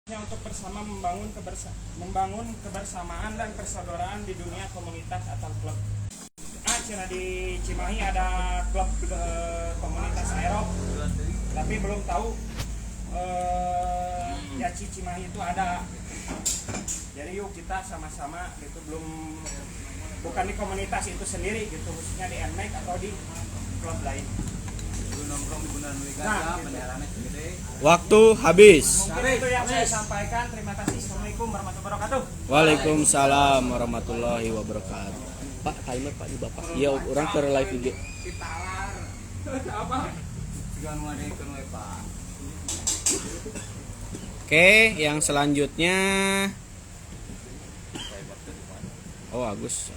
Untuk bersama membangun kebersamaan dan persaudaraan di dunia komunitas atau klub. Cina di Cimahi ada klub komunitas aerob, tapi belum tahu Yaci Cimahi itu ada. Jadi yuk kita sama-sama gitu, bukan di komunitas itu sendiri gitu, khususnya di NMAX atau di klub lain. Nah, waktu habis. Mungkin itu yang saya sampaikan. Terima kasih. Assalamualaikum warahmatullahi wabarakatuh. Waalaikumsalam warahmatullahi wabarakatuh. Pak, timer Pak di Bapak. Iya, orang ke live IG. Oke, yang selanjutnya. Oh, Agus.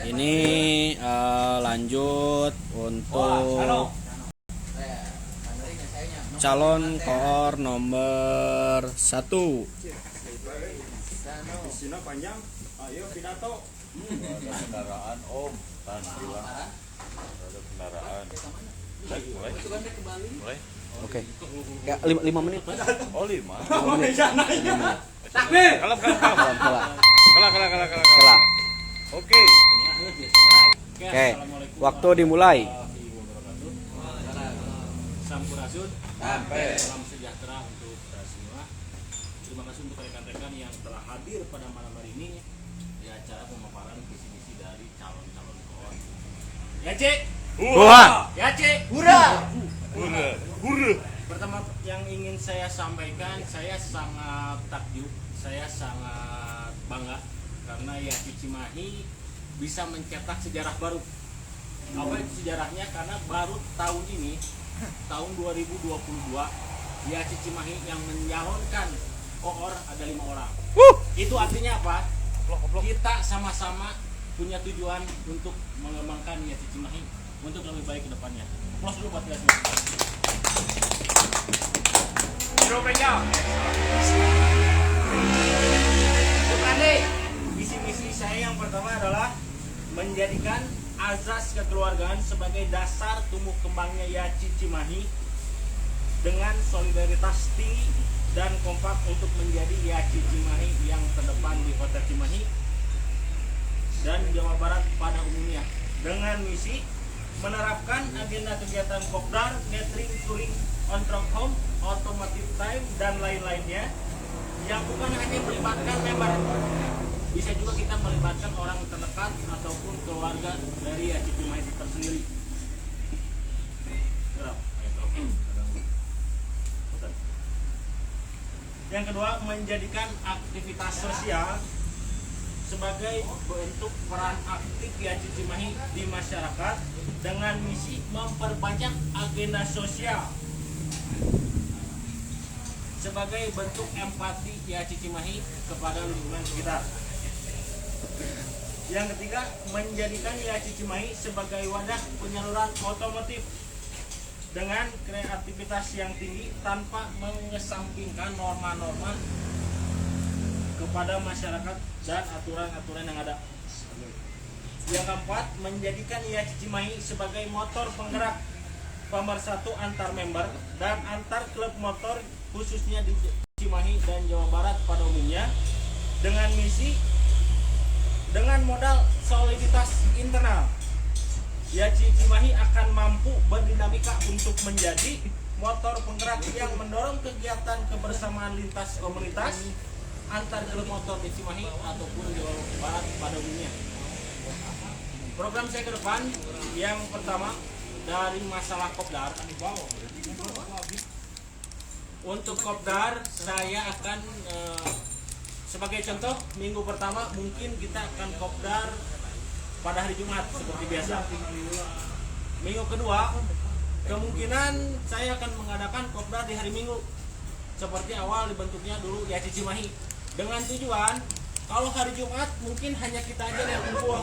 Ini lanjut untuk calon koor nomor 1. Sina panjang. Ayo pidato. Kendaraan Om, tan bilang ada kendaraan. Mulai. Oke. Ya 5 menit. Oh 5. Takbir. Kalah. Oke. Oke. Waktu dimulai. Sampurasun. Sampai. Salam sejahtera untuk kita semua. Terima kasih untuk rekan-rekan yang telah hadir pada malam hari ini di acara pemaparan visi misi dari calon-calon koor. Ya Cik. Wah. Ya Cik. Hura. Pertama yang ingin saya sampaikan, saya sangat takjub, saya sangat bangga karena Yaci Cimahi bisa mencetak sejarah baru. Apa itu sejarahnya? Karena baru tahun ini, tahun 2022, Yaci Cimahi yang menyalonkan koor ada 5 orang. Itu artinya apa? Kita sama-sama punya tujuan untuk mengembangkan Yaci Cimahi untuk lebih baik ke depannya. Plus dulu buat kita semua. Visi-misi saya yang pertama adalah menjadikan azas kekeluargaan sebagai dasar tumbuh kembangnya Yaci Cimahi dengan solidaritas tinggi dan kompak untuk menjadi Yaci Cimahi yang terdepan di Kota Cimahi dan Jawa Barat pada umumnya, dengan misi menerapkan agenda kegiatan kopdar, catering, touring, on-track home, automotive time, dan lain-lainnya yang bukan hanya melibatkan member, bisa juga kita melibatkan orang terdekat ataupun keluarga dari Yaci Cimahi itu tersendiri. Yang kedua, menjadikan aktivitas sosial sebagai bentuk peran aktif Yaci Cimahi di masyarakat dengan misi memperbanyak agenda sosial sebagai bentuk empati Yaci Cimahi kepada lingkungan sekitar. Yang ketiga, menjadikan Yaci Cimahi sebagai wadah penyaluran otomotif dengan kreativitas yang tinggi tanpa mengesampingkan norma-norma kepada masyarakat dan aturan-aturan yang ada. Yang keempat, menjadikan Yaci Cimahi sebagai motor penggerak pemersatu antar member dan antar klub motor khususnya di Cimahi dan Jawa Barat pada umumnya dengan misi dengan modal soliditas internal. Yaci Cimahi akan mampu berdinamika untuk menjadi motor penggerak yang mendorong kegiatan kebersamaan lintas komunitas antar klub motor di Cimahi ataupun Jawa Barat pada umumnya. Program saya ke depan yang pertama dari masalah kopdar. Untuk kopdar saya akan sebagai contoh, minggu pertama mungkin kita akan kopdar pada hari Jumat seperti biasa. Minggu kedua kemungkinan saya akan mengadakan kopdar di hari Minggu seperti awal dibentuknya dulu Yaci Cimahi, dengan tujuan kalau hari Jumat mungkin hanya kita aja yang kumpul.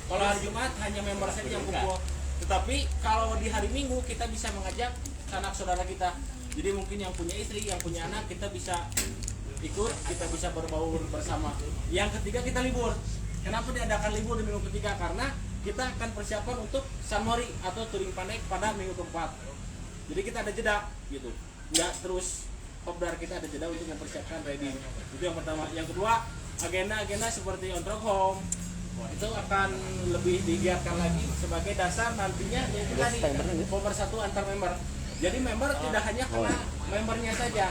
Kalau hari Jumat hanya member saja yang kumpul. Tetapi kalau di hari Minggu kita bisa mengajak sanak saudara kita. Jadi mungkin yang punya istri, yang punya anak, kita bisa ikut, kita bisa berbaur bersama. Yang ketiga, kita libur. Kenapa diadakan libur di minggu ketiga? Karena kita akan persiapan untuk Sanmori atau touring pandai pada minggu keempat. Jadi kita ada jeda gitu, nggak terus kopdar, kita ada jeda untuk mempersiapkan ready. Itu yang pertama. Yang kedua, agenda-agenda seperti on track home itu akan lebih digiatkan lagi sebagai dasar nantinya yaitu tadi pemersatu antar member. Jadi member tidak hanya karena membernya saja,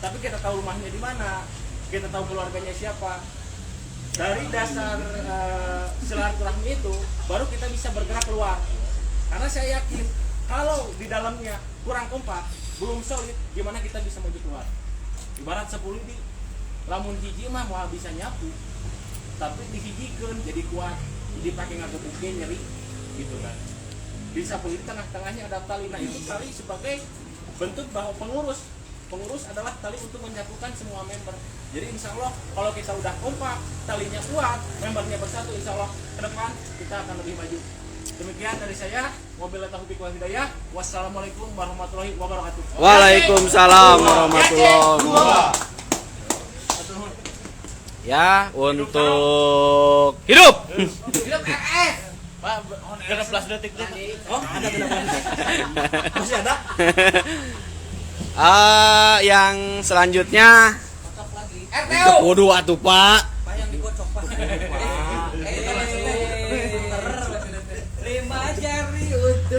tapi kita tahu rumahnya di mana, kita tahu keluarganya siapa. Dari dasar silaturahmi itu baru kita bisa bergerak keluar. Karena saya yakin kalau di dalamnya kurang kompak, belum solid, gimana kita bisa maju keluar? Ibarat 10 di lamun hiji mah mau bisa nyapu, tapi dihijikeun jadi kuat, jadi pakai ngagebukeun nyeri gitu kan. Di 10 di tengah-tengahnya ada tali. Nah itu tali sebagai bentuk bahwa pengurus adalah tali untuk menyatukan semua member. Jadi insya Allah kalau kita udah kompak, talinya kuat, membernya bersatu, insya Allah ke depan kita akan lebih maju. Demikian dari saya. Wabillahi taufiq wal hidayah. Wassalamualaikum warahmatullahi wabarakatuh. Waalaikumsalam warahmatullahi wabarakatuh. Ya, untuk hidup. Hidup RS. Pak, 15 detik deh. Oh, ada 15. Masih ada? Yang selanjutnya RTO. waduh atuh Pak. Pak yang dikocok Pak.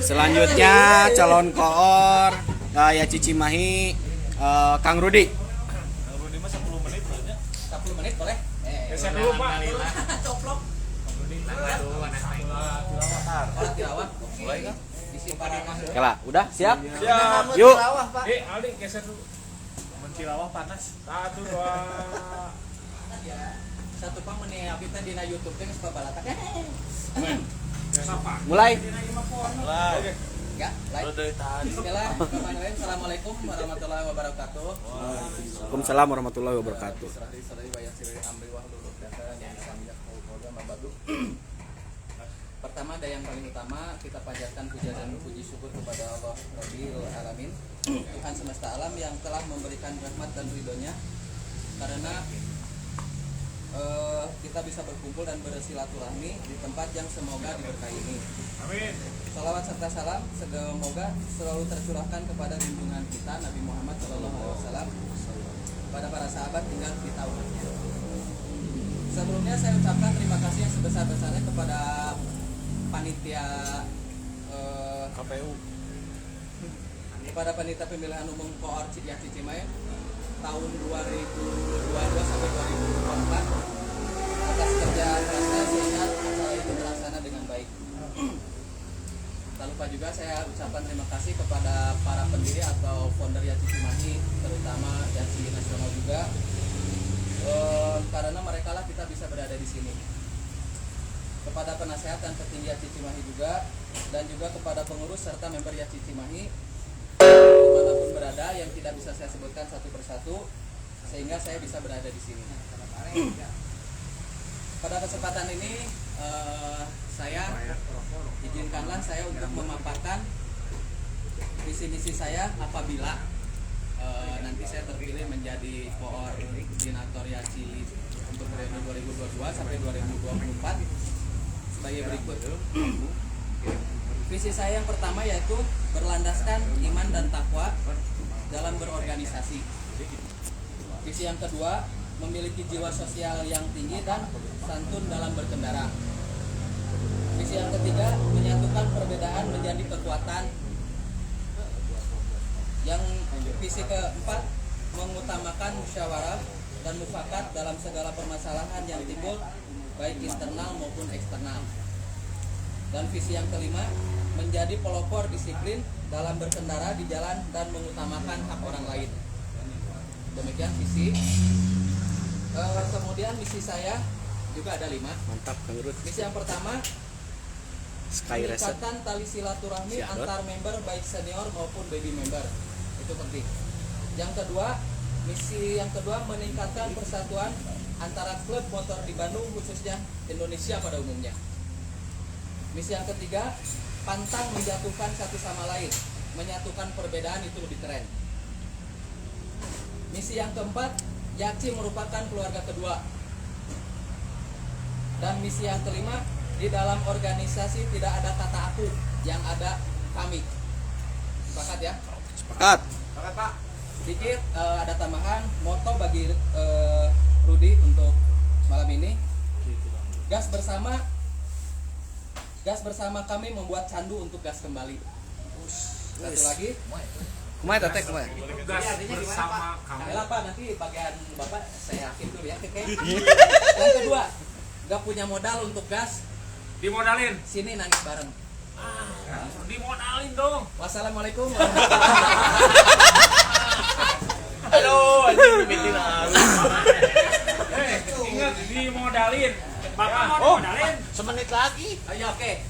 Selanjutnya calon koor ya Cimahi Kang Rudi. Kang Rudi mah 10 menit aja. 10 menit boleh? Geser dulu Pak. Coplok. Orang tilawah. Mulai kan? Disimpan masuk. Oke lah, udah siap? Siap. Yuk. Aldi geser dulu. Mencilawah panas. 1 2. Satu pang meni kita di YouTube teh geus babalatak. Siapa? Mulai. Mulai. Ya, live. Udah dari tadi. Bismillahirrahmanirrahim. Assalamualaikum warahmatullahi wabarakatuh. Waalaikumsalam warahmatullahi wabarakatuh. Pertama dan yang paling utama kita panjatkan puja dan puji syukur kepada Allah Rabbil Alamin, Tuhan semesta alam yang telah memberikan rahmat dan ridhonya karena kita bisa berkumpul dan bersilaturahmi di tempat yang semoga diberkahi ini. Amin. Salawat serta salam semoga selalu tercurahkan kepada junjungan kita Nabi Muhammad SAW, pada para sahabat hingga kita umatnya. Sebelumnya saya ucapkan terima kasih yang sebesar-besarnya kepada panitia KPU. kepada panitia pemilihan umum Koor Cimahi tahun 2022 sampai 2024 atas kerja kerasnya sehingga acara itu terlaksana dengan baik. Tak lupa juga saya ucapkan terima kasih kepada para pendiri atau founder Yaci Cimahi, terutama Yaci Nasional juga, karena mereka lah kita bisa berada di sini. Kepada penasehat dan petinggi Yaci Cimahi juga, dan juga kepada pengurus serta member Yaci Cimahi dimanapun berada yang tidak bisa saya sebutkan satu persatu, sehingga saya bisa berada di sini. Pada kesempatan ini izinkanlah saya untuk memaparkan visi-misi saya apabila nanti saya terpilih menjadi koordinator Yaci untuk periode 2022 sampai 2024 sebagai berikut. Visi saya yang pertama yaitu berlandaskan iman dan takwa dalam berorganisasi. Visi yang kedua, memiliki jiwa sosial yang tinggi dan santun dalam berkendara. Visi yang ketiga, menyatukan perbedaan menjadi kekuatan. Yang visi keempat, mengutamakan musyawarah dan mufakat dalam segala permasalahan yang timbul baik internal maupun eksternal. Dan visi yang kelima, menjadi pelopor disiplin dalam berkendara di jalan dan mengutamakan hak orang lain. Demikian visi. Kemudian misi saya juga ada 5. Mantap Kang Rudi. Misi yang pertama, Sky Reset. meningkatkan tali silaturahmi Siadot. antar member baik senior maupun baby member. Itu penting. Yang kedua, misi yang kedua meningkatkan persatuan antara klub motor di Bandung khususnya Indonesia pada umumnya. Misi yang ketiga, pantang menjatuhkan satu sama lain, menyatukan perbedaan itu lebih keren. Misi yang keempat, Yaci merupakan keluarga kedua. Dan misi yang kelima, di dalam organisasi tidak ada kata aku, yang ada kami. Sepakat ya? Sepakat. Sedikit ada tambahan moto bagi Rudi untuk malam ini. Gas bersama kami membuat candu untuk gas kembali. Satu lagi. Kumaha teh kumaha? Tugas bersama kamu. Kalian apa nanti bagian Bapak saya yakin dulu ya. Oke. Yang kedua, gak punya modal untuk gas, Dimodalin. sini nangis bareng. Dimodalin dong. Wassalamualaikum. Aduh, anjing bikin Ingat dimodalin. Bapak mau dimodalin. semenit lagi. Ayo oke.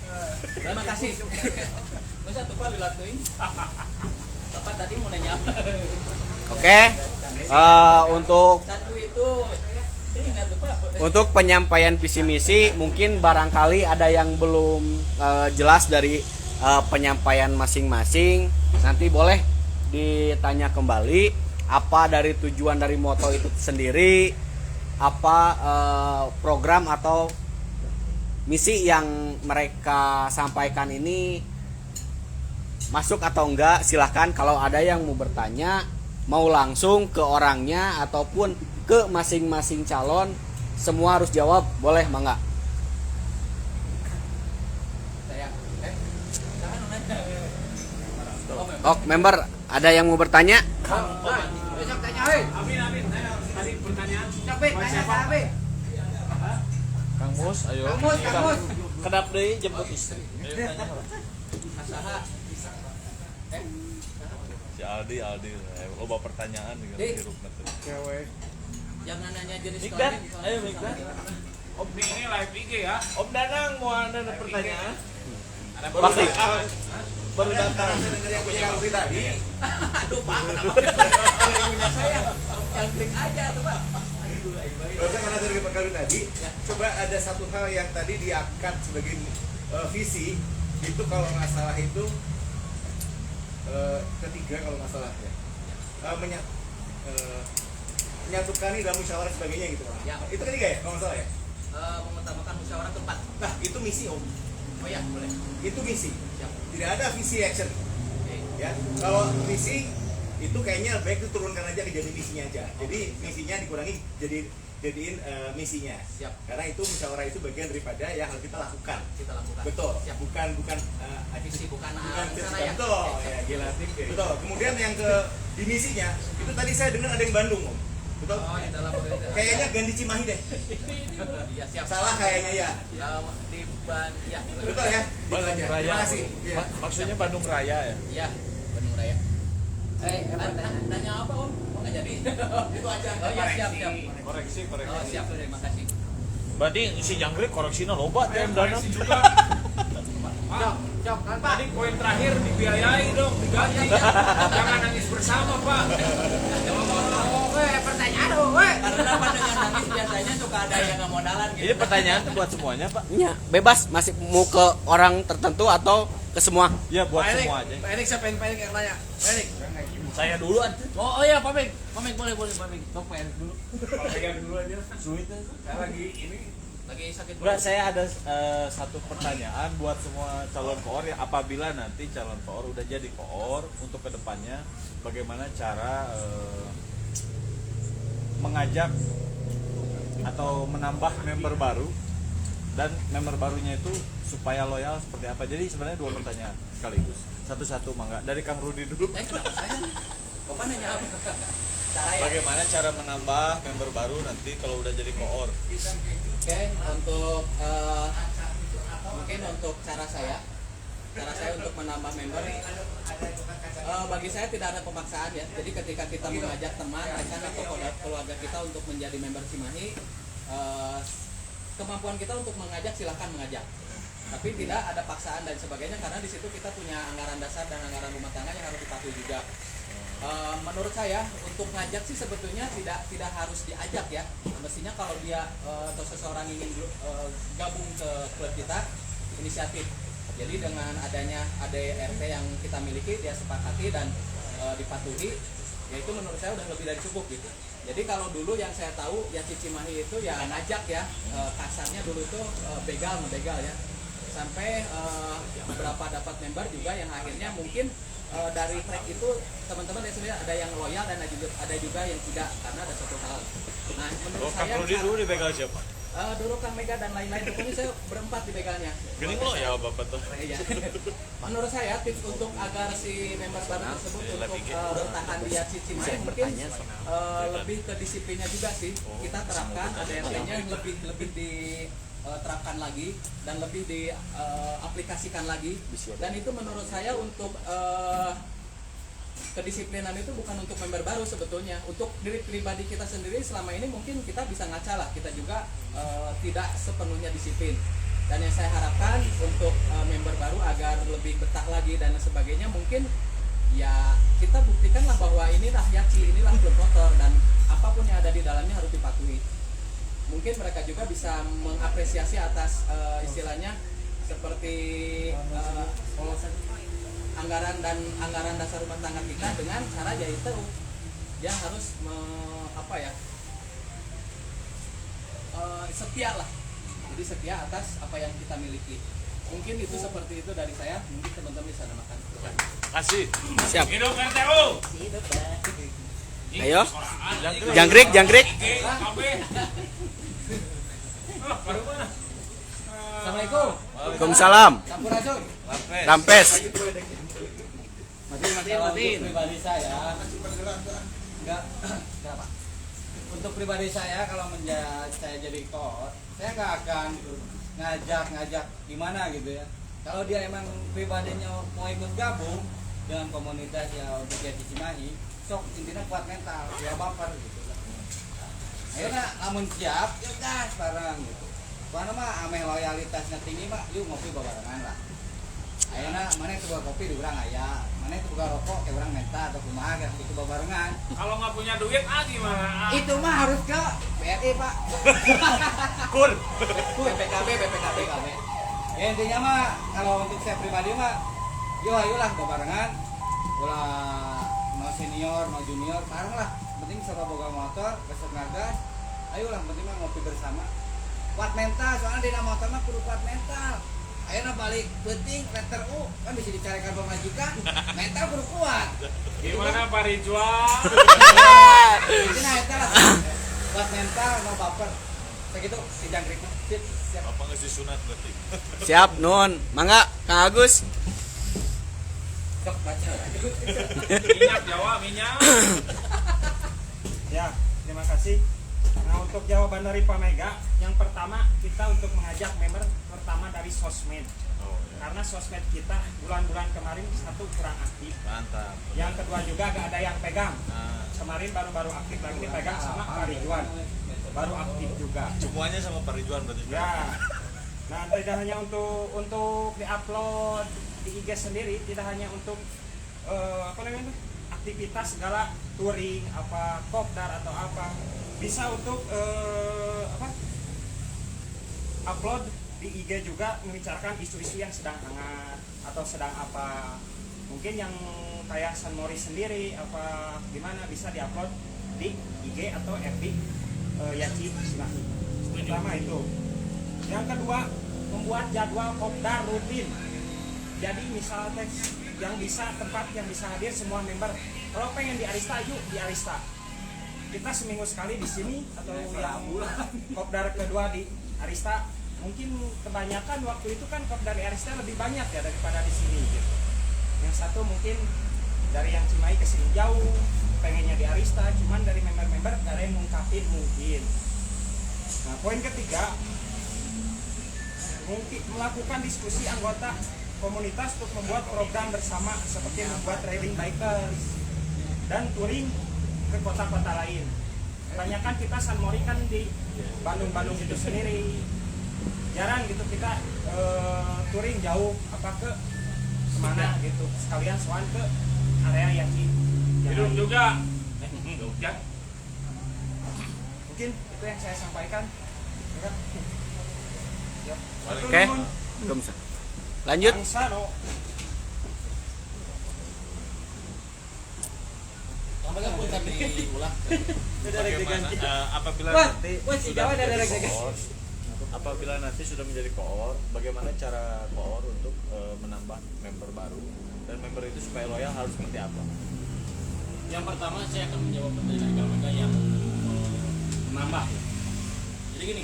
Terima kasih. Masa tuh Pak dilatuin? Bapak tadi mau nanya apa? Oke. Untuk Satu itu ingat tuh Pak. Untuk penyampaian visi misi, mungkin barangkali ada yang belum jelas dari penyampaian masing-masing. Nanti boleh ditanya kembali apa dari tujuan dari moto itu sendiri, apa program atau misi yang mereka sampaikan ini masuk atau enggak. Silahkan kalau ada yang mau bertanya, mau langsung ke orangnya ataupun ke masing-masing calon, semua harus jawab, boleh mangga. Saya jangan nanya. Oke, member ada yang mau bertanya? Besok tanya hei. Amin. Tadi pertanyaan. Capek tanya siapa? Kang Mus, ayo. Kang Mus. Kedap deui jemput istri. Ayo tanya. Asaha. Si Aldi, loba pertanyaan Dik. dengan hirupna teh. Jangan nanya jenis Mikdan, kelamin. ayo Mikdan. Om ini live IG ya. Om Danang mau ada pertanyaan? Pasti. Baru datang. Aduh Pak, kenapa punya saya? Yang klik aja tuh Pak. Karena dari Pak Kali tadi, coba ada satu hal yang tadi diangkat sebagai visi, itu kalau nggak salah itu ketiga kalau nggak salah ya, menyatukan dalam musyawarah sebagainya gitu Pak. Ya. Itu ketiga ya kalau nggak salah ya. Mengutamakan musyawarah tempat. Nah itu misi Om, Oh ya, boleh. itu misi. Siap. Tidak ada visi action. Oke. Ya, kalau visi itu kayaknya baik diturunkan aja ke jadi misinya aja. Jadi misinya dikurangi jadiin misinya. Siap. Karena itu musyawarah itu bagian daripada yang harus kita lakukan. Kita lakukan. Betul. Bukan Bukan visi, bukan visi, sana ya. betul. Ya, gila. Betul. Kemudian yang ke di misinya itu tadi saya dengar ada yang Bandung, Om. Betul. Oh, di dalam organisasi. Kayaknya Gandhi Cimahi deh. Iya, siap. Salah kayaknya ya. Di ya. Betul ya. Bandung Itu aja. Raya. Terima kasih. Iya. Maksudnya Bandung Raya ya? Iya, Bandung Raya. Tanya apa Om? Oh, nggak jadi. Itu aja. Oh iya, siap. Koreksi. Oh, siap. Terima kasih. Berarti si Jangkrik koreksinya loba teh Om Danang. juga. Jok, kan Pak. Tadi poin terakhir dibiayai dong, diganti. Jangan nangis bersama, Pak. Pertanyaan dong, karena dengan nangis biasanya suka ada yang nggak modalan gitu. Ini pertanyaan tuh buat semuanya, Pak. Ya, bebas, masih mau ke orang tertentu atau ke semua. Ya buat semua aja. Pak Erik siapa yang pengen nanya? Pak Erik. Saya duluan. Oh iya, Pak Mik. Boleh, Pak Mik. Tok Pak Erik dulu. Pegang dulu aja. Sulit. Saya lagi ini. Lagi sakit Enggak, saya ada satu pertanyaan buat semua calon koor ya, apabila nanti calon koor udah jadi koor, untuk kedepannya bagaimana cara mengajak atau menambah member baru, dan member barunya itu supaya loyal seperti apa. Jadi sebenarnya dua pertanyaan sekaligus, satu-satu mangga dari Kang Rudi dulu. Kenapa saya? Bapak nanya apa? Cara ya? Bagaimana cara menambah member baru nanti kalau udah jadi koor? Oke, untuk mungkin untuk cara saya untuk menambah member, bagi saya tidak ada pemaksaan ya. Jadi ketika kita mengajak teman, rekan atau keluarga kita untuk menjadi member Cimahi, kemampuan kita untuk mengajak silahkan mengajak. Tapi tidak ada paksaan dan sebagainya, karena di situ kita punya anggaran dasar dan anggaran rumah tangga yang harus dipatuhi juga. Menurut saya untuk ngajak sih sebetulnya tidak harus diajak ya. Mestinya kalau dia atau seseorang ingin gabung ke klub kita, inisiatif. Jadi dengan adanya ADRT yang kita miliki, dia sepakati dan dipatuhi, ya itu menurut saya udah lebih dari cukup gitu. Jadi kalau dulu yang saya tahu ya Cimahi itu ya ngajak ya, kasarnya dulu tuh ngebegal ya. Sampai beberapa dapat member juga yang akhirnya mungkin dari track itu teman-teman ya sebenarnya ada yang loyal dan ada juga yang tidak karena ada satu hal. Nah menurut Kang saya Rudi dulu dipegang siapa? dulu Kang Mega dan lain-lain pokoknya saya berempat di begalnya. Gening lo ya bapak tuh. Iya. Menurut saya tips untuk agar si member baru tersebut untuk bertahan di Cimahi mungkin lebih ke disiplinnya juga sih. Kita terapkan ada yang lainnya yang lebih diterapkan lagi dan lebih diaplikasikan lagi. Dan itu menurut saya untuk kedisiplinan itu bukan untuk member baru sebetulnya, untuk diri pribadi kita sendiri selama ini mungkin kita bisa ngaca lah, kita juga tidak sepenuhnya disiplin. Dan yang saya harapkan untuk member baru agar lebih betah lagi dan sebagainya, mungkin ya kita buktikanlah bahwa inilah Yaci, inilah klub motor dan apapun yang ada di dalamnya harus dipatuhi. Mungkin mereka juga bisa mengapresiasi atas istilahnya seperti anggaran dasar rumah tangga kita dengan cara yaitu dia harus setia lah, jadi setia atas apa yang kita miliki. Mungkin itu seperti itu dari saya, mungkin teman-teman bisa namakan. Kasih. Siap. Hidup RTU. Ayo. Jangkrik. Assalamualaikum. Waalaikumsalam. Sampurasun. Rampes. Matiin. Pribadi saya, enggak Pak. Untuk pribadi saya kalau saya jadi coach, saya nggak akan ngajak gimana gitu ya. Kalau dia emang pribadinya mau ikut gabung dengan komunitas ya untuk Yaci Cimahi, sok intinya kuat mental, ya baper gitu. Akhirnya namun siap, yuk gas bareng gitu. Karena mah ame loyalitasnya tinggi mah, yuk ngopi barengan lah. Akhirnya mana itu buka kopi di orang aya, mana itu buka rokok kayak orang menta atau kumaha gitu barengan. Kalau nggak punya duit gimana? Itu mah harus ke BRI Pak. Kur. BPKB. Ya intinya mah kalau untuk saya pribadi mah, ayolah barengan. Ulah mau senior, mau junior, bareng lah. Penting sama boga motor, besok ngagas. Ayolah penting mah ngopi bersama. Kuat mental, soalnya di motor mah kudu kuat mental. Ayeuna balik penting letter U kan bisa dicarikan pemajikan, mental kudu kuat. Gimana Pak Ridwan? Jadi nah eta lah. Kuat mental, no baper. Segitu si jangkrik mah. Siap. Apa nggak disunat berarti? Siap nun. Mangga Kang Agus. Sok baca. Minyak Jawa, minyak. Ya, terima kasih. Nah, untuk jawaban dari Pak Mega, yang pertama kita untuk mengajak member pertama dari sosmed. Oh, ya. Karena sosmed kita bulan-bulan kemarin satu kurang aktif. Mantap. Yang kedua juga gak ada yang pegang. Nah, Kemarin baru aktif lagi dipegang sama Pak Ridwan. Baru aktif juga. semuanya sama Pak Ridwan berarti. Ya. Nah, tidak hanya untuk diupload di IG sendiri, tidak hanya untuk aktivitas segala touring apa kopdar atau apa, bisa untuk upload di IG juga membicarakan isu-isu yang sedang hangat atau sedang apa, mungkin yang kayak San Mori sendiri apa gimana bisa diupload di IG atau FB Yaci Cimahi. Pertama itu. Yang kedua, membuat jadwal kopdar rutin. Jadi misalnya yang bisa tempat yang bisa hadir semua member. Kalau pengen di Arista, yuk di Arista. Kita seminggu sekali di sini atau yang kopdar kedua di Arista. Mungkin kebanyakan waktu itu kan kopdar di Arista lebih banyak ya daripada di sini gitu. Yang satu mungkin dari yang Cimahi ke sini jauh, pengennya di Arista, cuman dari member-member gak ada yang ngungkapin mungkin. Nah, poin ketiga, mungkin melakukan diskusi anggota komunitas untuk membuat program bersama seperti membuat railing bikers dan touring ke kota-kota lain. Kebanyakan kita San Mori kan di Bandung itu sendiri, jarang gitu kita touring jauh apa ke kemana gitu, sekalian soal ke area Yaci. Hidup juga. Mungkin itu yang saya sampaikan. Oke. Lanjut. Bangsa, no. Apakah pun tadi diulang? Bagaimana apabila nanti sudah menjadi koor, apabila nanti sudah menjadi koor, bagaimana cara koor untuk menambah member baru dan member itu supaya loyal harus seperti apa? Yang pertama saya akan menjawab pertanyaan Kamega yang menambah. Jadi gini,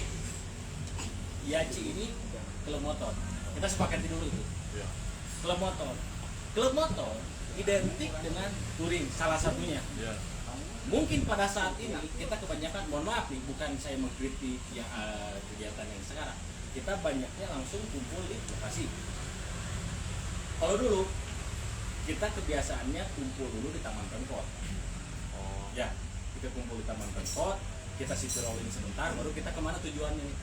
IACI ini klub motor. Kita sepakati dulu itu. Ya. Klub motor. Klub motor identik dengan touring salah satunya. Ya. Mungkin pada saat ini kita kebanyakan, mohon maaf nih, bukan saya mengkritik yang kegiatan yang sekarang. Kita banyaknya langsung kumpul di lokasi. Kalau dulu kita kebiasaannya kumpul dulu di Taman Pemkot. Oh. Ya, kita kumpul di Taman Pemkot, kita city rolling sebentar, baru kita kemana tujuannya nih?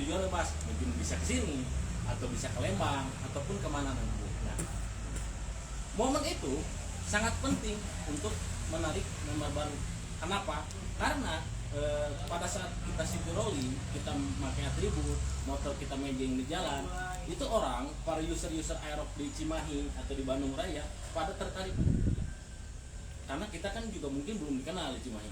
Tujuan lepas, mungkin bisa ke sini, atau bisa ke Lembang, ataupun kemana nanti. Nah, momen itu sangat penting untuk menarik member baru. Kenapa? Karena pada saat kita city rolling, kita memakai atribut, motor kita mejeng di jalan, itu orang, para user-user aerob di Cimahi atau di Bandung Raya pada tertarik. Karena kita kan juga mungkin belum dikenal di Cimahi.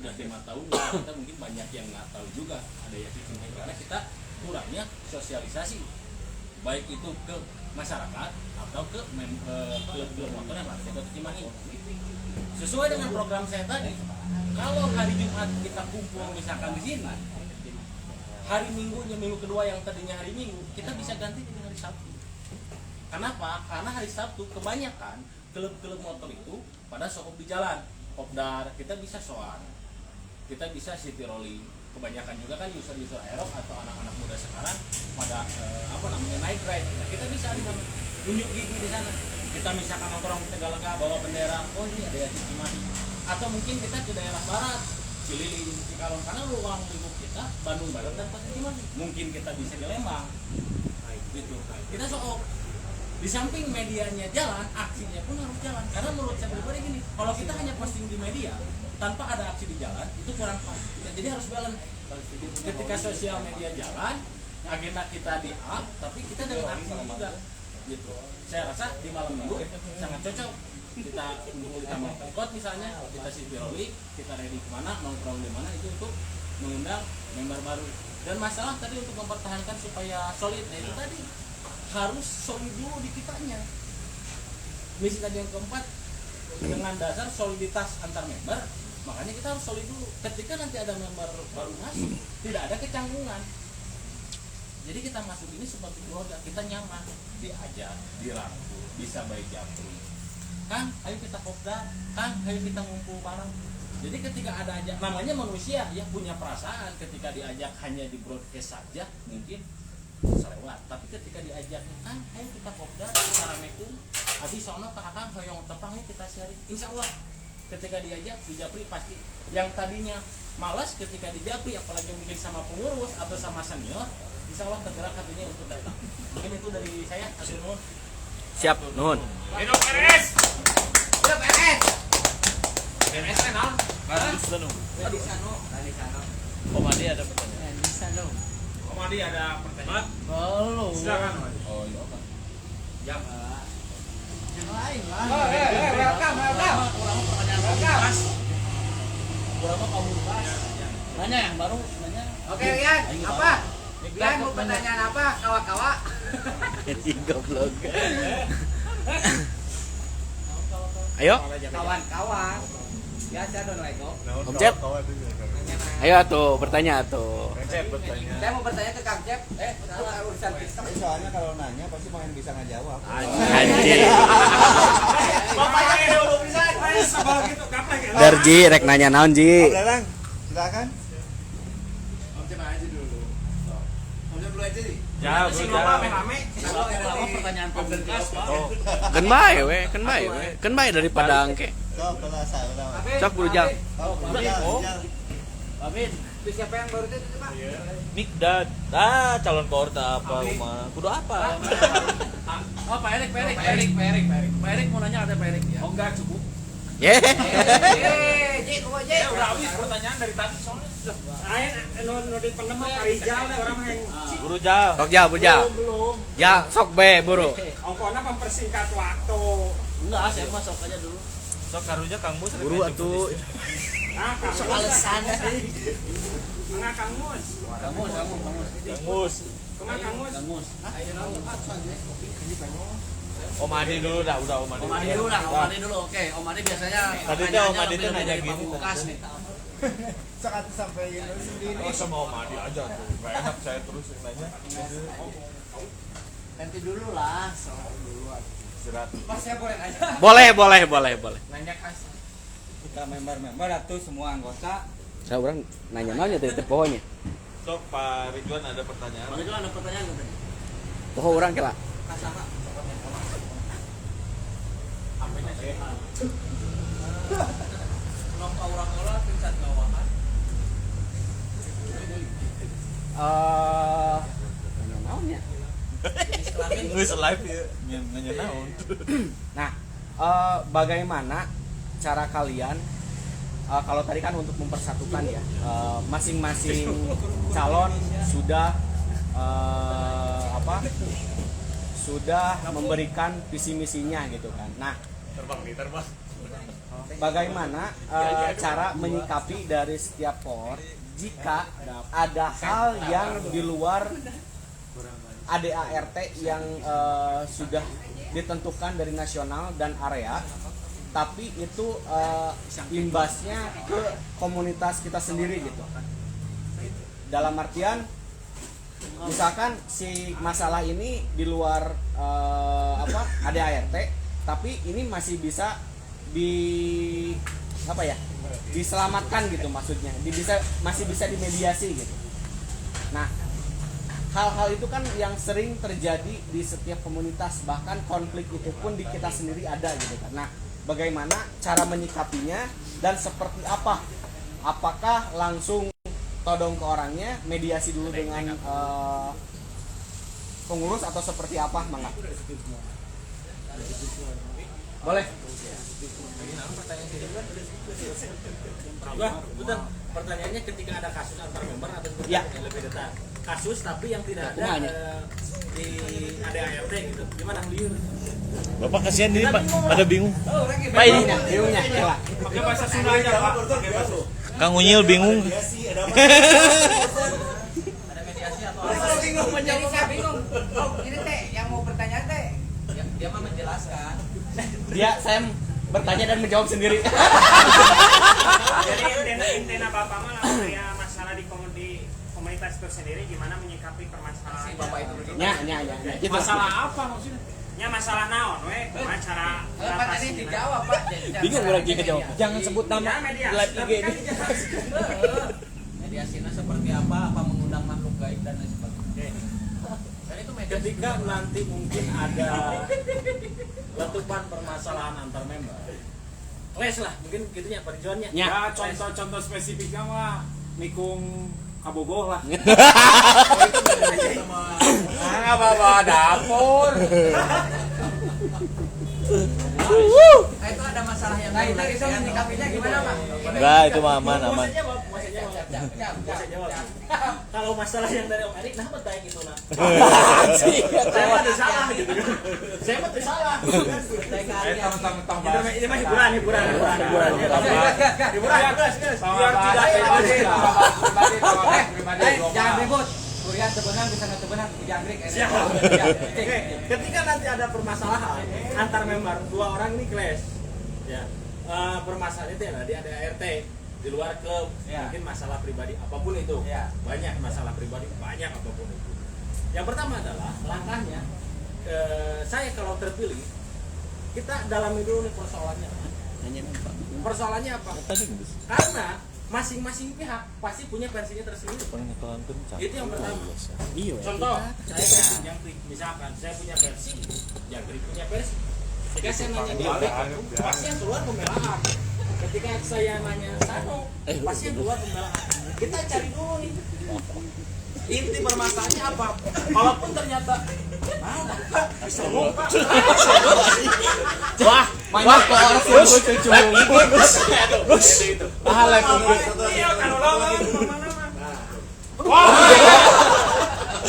Udah 5 tahun ya, kita mungkin banyak yang nggak tahu juga ada yang di Cimahi karena kita kurangnya sosialisasi, baik itu ke masyarakat atau ke klub-klub motor yang ada di Cimahi. Sesuai dengan program saya tadi, kalau hari Jumat kita kumpul misalkan di sini, hari Minggunya, minggu kedua yang tadinya hari Minggu, kita bisa ganti dengan hari Sabtu. Kenapa? Karena hari Sabtu kebanyakan klub-klub motor itu pada sokop di jalan, kopdar, kita bisa soan, kita bisa city rolling. Kebanyakan juga kan user-user aerob atau anak-anak muda sekarang pada night ride. Nah, kita bisa di sana, tunjuk gigi di sana. Kita misalkan nongkrong di Tegalega bawa bendera, oh ini ada yang Cimahi. Atau mungkin kita ke daerah barat, Cililin, Cikalong, karena ruang lingkup kita Bandung Barat dan Kota Cimahi. Mungkin kita bisa di Lembang, gitu. Kita sok di samping medianya jalan, aksinya pun harus jalan. Karena menurut saya pribadi gini, kalau kita hanya posting di media tanpa ada aksi di jalan, itu kurang pas. Jadi harus balance. Ketika sosial media jalan, agenda kita di up, tapi kita dengan aksi juga. Gitu. Saya rasa di malam minggu sangat cocok kita kumpul di Taman Pemkot misalnya, kita city rolling, kita ready kemana, nongkrong di mana, itu untuk mengundang member baru. Dan masalah tadi untuk mempertahankan supaya solid, nah itu tadi harus solid dulu di kitanya. Misi tadi yang keempat, dengan dasar soliditas antar member, makanya kita harus solid dulu. Ketika nanti ada member baru masuk, tidak ada kecanggungan. Jadi kita masuk ini sebagai keluarga, kita nyaman, diajak, dirangkul, bisa baik japri. Kang, ayo kita kopdar, Kang, ayo kita ngumpul bareng. Jadi ketika ada ajak, namanya manusia ya punya perasaan, ketika diajak hanya di broadcast saja mungkin selewat. Tapi ketika diajak, Kang, ayo kita kopdar, kita ramekum, habis sono kakak hoyong tepang nih kita sharing. Insya Allah ketika diajak di japri pasti yang tadinya malas ketika di japri, apalagi mungkin sama pengurus atau sama senior, insya Allah tergerak hatinya untuk datang. Mungkin itu dari saya, hasil nuhun. Siap, nuhun. Hidup RS. Hidup RS. RS kenal? Aduh, Sano. Om Adi ada pertanyaan. Om Adi ada pertanyaan? Belum. Silakan. Oh iya. Jam. Nanya yang baru, nanya. Oke, Rian, apa? Rian mau pertanyaan apa? Kawa-kawa. Goblok. Ayo, Kawan-kawan. Biasa dong, Lego. Om Cep. Ayo tuh bertanya tuh. Cep bertanya. Saya mau bertanya ke Kang Cep. Salah urusan kita. Soalnya kalau nanya pasti main bisa ngejawab. Anjing. Bapaknya dulu bisa. Sebal gitu, kapan ya? Darji rek nanya naon Ji? Dalang, silakan. Om Cep aja dulu. Om Cep dulu aja nih. Ya, Si bro, Nova ya. rame. Pertama pertanyaan pembuka. Oh, Ken bae we, ken bae we. Ken bae daripada angke. Sok, kelas saya. Cok buru jam. Oh. Babin. Itu siapa yang baru itu, Pak? Mikdad. Calon koor tak apa rumah. Kudu apa? Oh, Pak Erik. Pak Erik mau nanya ada Pak Erik ya. Oh enggak, cukup. Ye. Ji, kumaha Ji? Udah habis pertanyaan dari tadi soalnya. Ayo nu di penem Pak Rizal deh orang yang Guru Jal. Sok jauh buru jauh. belum. Ya, sok be buru. Ongkona mempersingkat waktu. Enggak, saya masuk aja dulu. Sok karunya Kang Mus. Buru atuh. Ah, Kang Mus. Alasan Enggak Kang Mus. Kang Mus. Kumaha Kang Mus? Om Adi dulu dah, udah Om Adi. Om Adi dulu lah, Om Adi dulu. Oke, Om Adi biasanya Tadi teh Om Adi teh nanya gini. Pamungkas nih. Saat sampai sendiri. Oh sama Om Adi aja tuh. Gak enak saya terus yang nanya. Nanti dulu lah. Istirahat. Mas saya boleh nanya. Boleh. Nanya kas. Kita member-member atau semua anggota. Saya orang nanya teh pohonnya. Sok Pak Ridwan ada pertanyaan. Bang itu ada pertanyaan nggak tadi? Pohon orang kela. Kasapa. Kenapa orang olah tingkat ngawahan? Naonnya? Jenis kelamin. Geus live ya. Nanya naon. Nah, bagaimana cara kalian kalau tadi kan untuk mempersatukan ya, masing-masing calon sudah sudah memberikan visi misinya gitu kan. Nah, Terbang. bagaimana cara menyikapi dari setiap por jika ada hal yang di luar ADART yang sudah ditentukan dari nasional dan area, tapi itu imbasnya ke komunitas kita sendiri gitu. Dalam artian misalkan si masalah ini di luar ADART, tapi ini masih bisa diselamatkan gitu, maksudnya masih bisa dimediasi gitu. Nah, hal-hal itu kan yang sering terjadi di setiap komunitas, bahkan konflik itu pun di kita sendiri ada gitu kan. Nah, bagaimana cara menyikapinya dan seperti apa? Apakah langsung todong ke orangnya, mediasi dulu dengan pengurus atau seperti apa, Mangga? Boleh. Betul. Pertanyaannya ketika ada kasus antar member atau Ya. lebih dekat kasus tapi yang tidak ada Tengahnya. di ADART gitu. Gimana? Bapak kasihan ini Pak, pada bingung. Pak ini bingungnya, kela. Pakai bahasa Sunda aja, Pak. Kang Unyil bingung. Ada mediasi atau apa? Jadi saya bingung. Oh, ini teh yang mau bertanya teh. Dia mah menjelaskan. Saya bertanya dan menjawab sendiri. Jadi intena Bapak mah langsung ya masalah di komunitas itu sendiri gimana menyikapi permasalahan. Si Bapak itu dulu. Nya. Gitu. Masalah apa maksudnya? Ya masalah naon we, kumaha cara Kalau Pak tadi dijawab, Pak. Bingung orang jika jawab. Jangan sebut nama live IG ini. Mediasinya seperti apa mengundang makhluk gaib dan lain sebagainya. Dan itu mediasi. Ketika nanti mungkin ada letupan permasalahan antar member. Les lah, mungkin gitunya perjuannya. Ya. Ya contoh-contoh spesifiknya mah nikung kabogoh lah. Enggak bawa dapur. Itu ada masalah yang Nah, itu menyikapinya gimana, Pak? Enggak, itu mah aman. Kalau masalah yang dari Om Erik, nah betul gitu nah. Saya mah salah gitu. Saya mah salah. Ini mah hiburan. Hiburan. Jangan ribut. Kurian tebenan bisa ngetebenan jangkrik. Ketika nanti ada permasalahan antar member, dua orang ini clash, ya permasalahan itu ya di ADART di luar klub, mungkin masalah pribadi apapun itu, banyak masalah pribadi banyak apapun itu. Yang pertama adalah langkahnya, saya kalau terpilih, kita dalami dulu nih persoalannya. Persoalannya apa? Karena masing-masing pihak pasti punya versinya tersendiri. Itu yang pertama. Contoh, saya versi jangkrik, misalkan saya punya versi, jangkrik punya versi. Ketika saya nanya jangkrik, pasti yang keluar pembelaan. Ketika saya nanya Sano, pasti yang keluar pembelaan. Kita cari dulu nih. Inti permasalahannya apa? Kalaupun ternyata bisa lupa. Wah, kok orang cucu. Iya kan ulang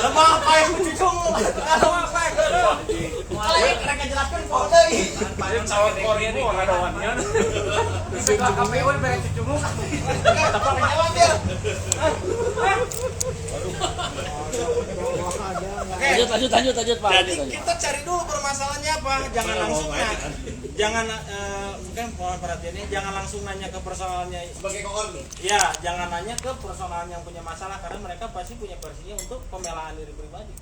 Lemah apa yang cucu? Lemah apa? lagi mereka jelaskan kok deui. Cawat Korea ini orang dawannya. KPU beres cucu muka. Tapi jawab ya. Lanjut Pak. Jadi kita cari dulu permasalahannya apa, jangan langsung jangan mungkin mohon perhatiannya, jangan langsung nanya ke persoalannya. Sebagai koor nih. Ya, jangan nanya ke persoalan yang punya masalah karena mereka pasti punya versinya untuk pembelaan diri pribadi.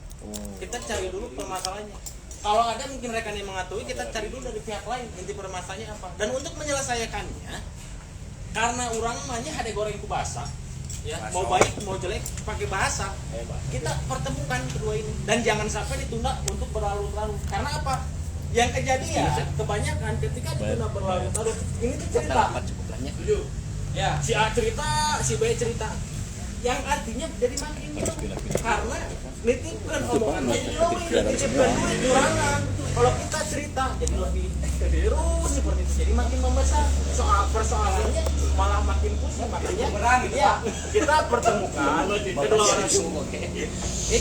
Kita cari dulu permasalahannya. Kalau ada mungkin rekan yang mengetahui, kita cari dulu dari pihak lain inti permasalahannya apa. Dan untuk menyelesaikannya, karena orang mahnya ada goreng ku bahasa, ya mau baik mau jelek pakai bahasa, kita pertemukan kedua ini dan jangan sampai ditunda untuk berlarut-larut. Karena apa? Yang kejadian kebanyakan ketika ditunda berlarut-larut, ini tuh cerita. Ya, si A cerita, si B cerita. Yang artinya jadi makin karena nitipkan omongan nitipkan duit kurangan. Kalau kita cerita jadi lebih terus seperti itu, jadi makin membesar soal persoalannya malah makin pusing. Makanya ya kita pertemukan kedua orang ini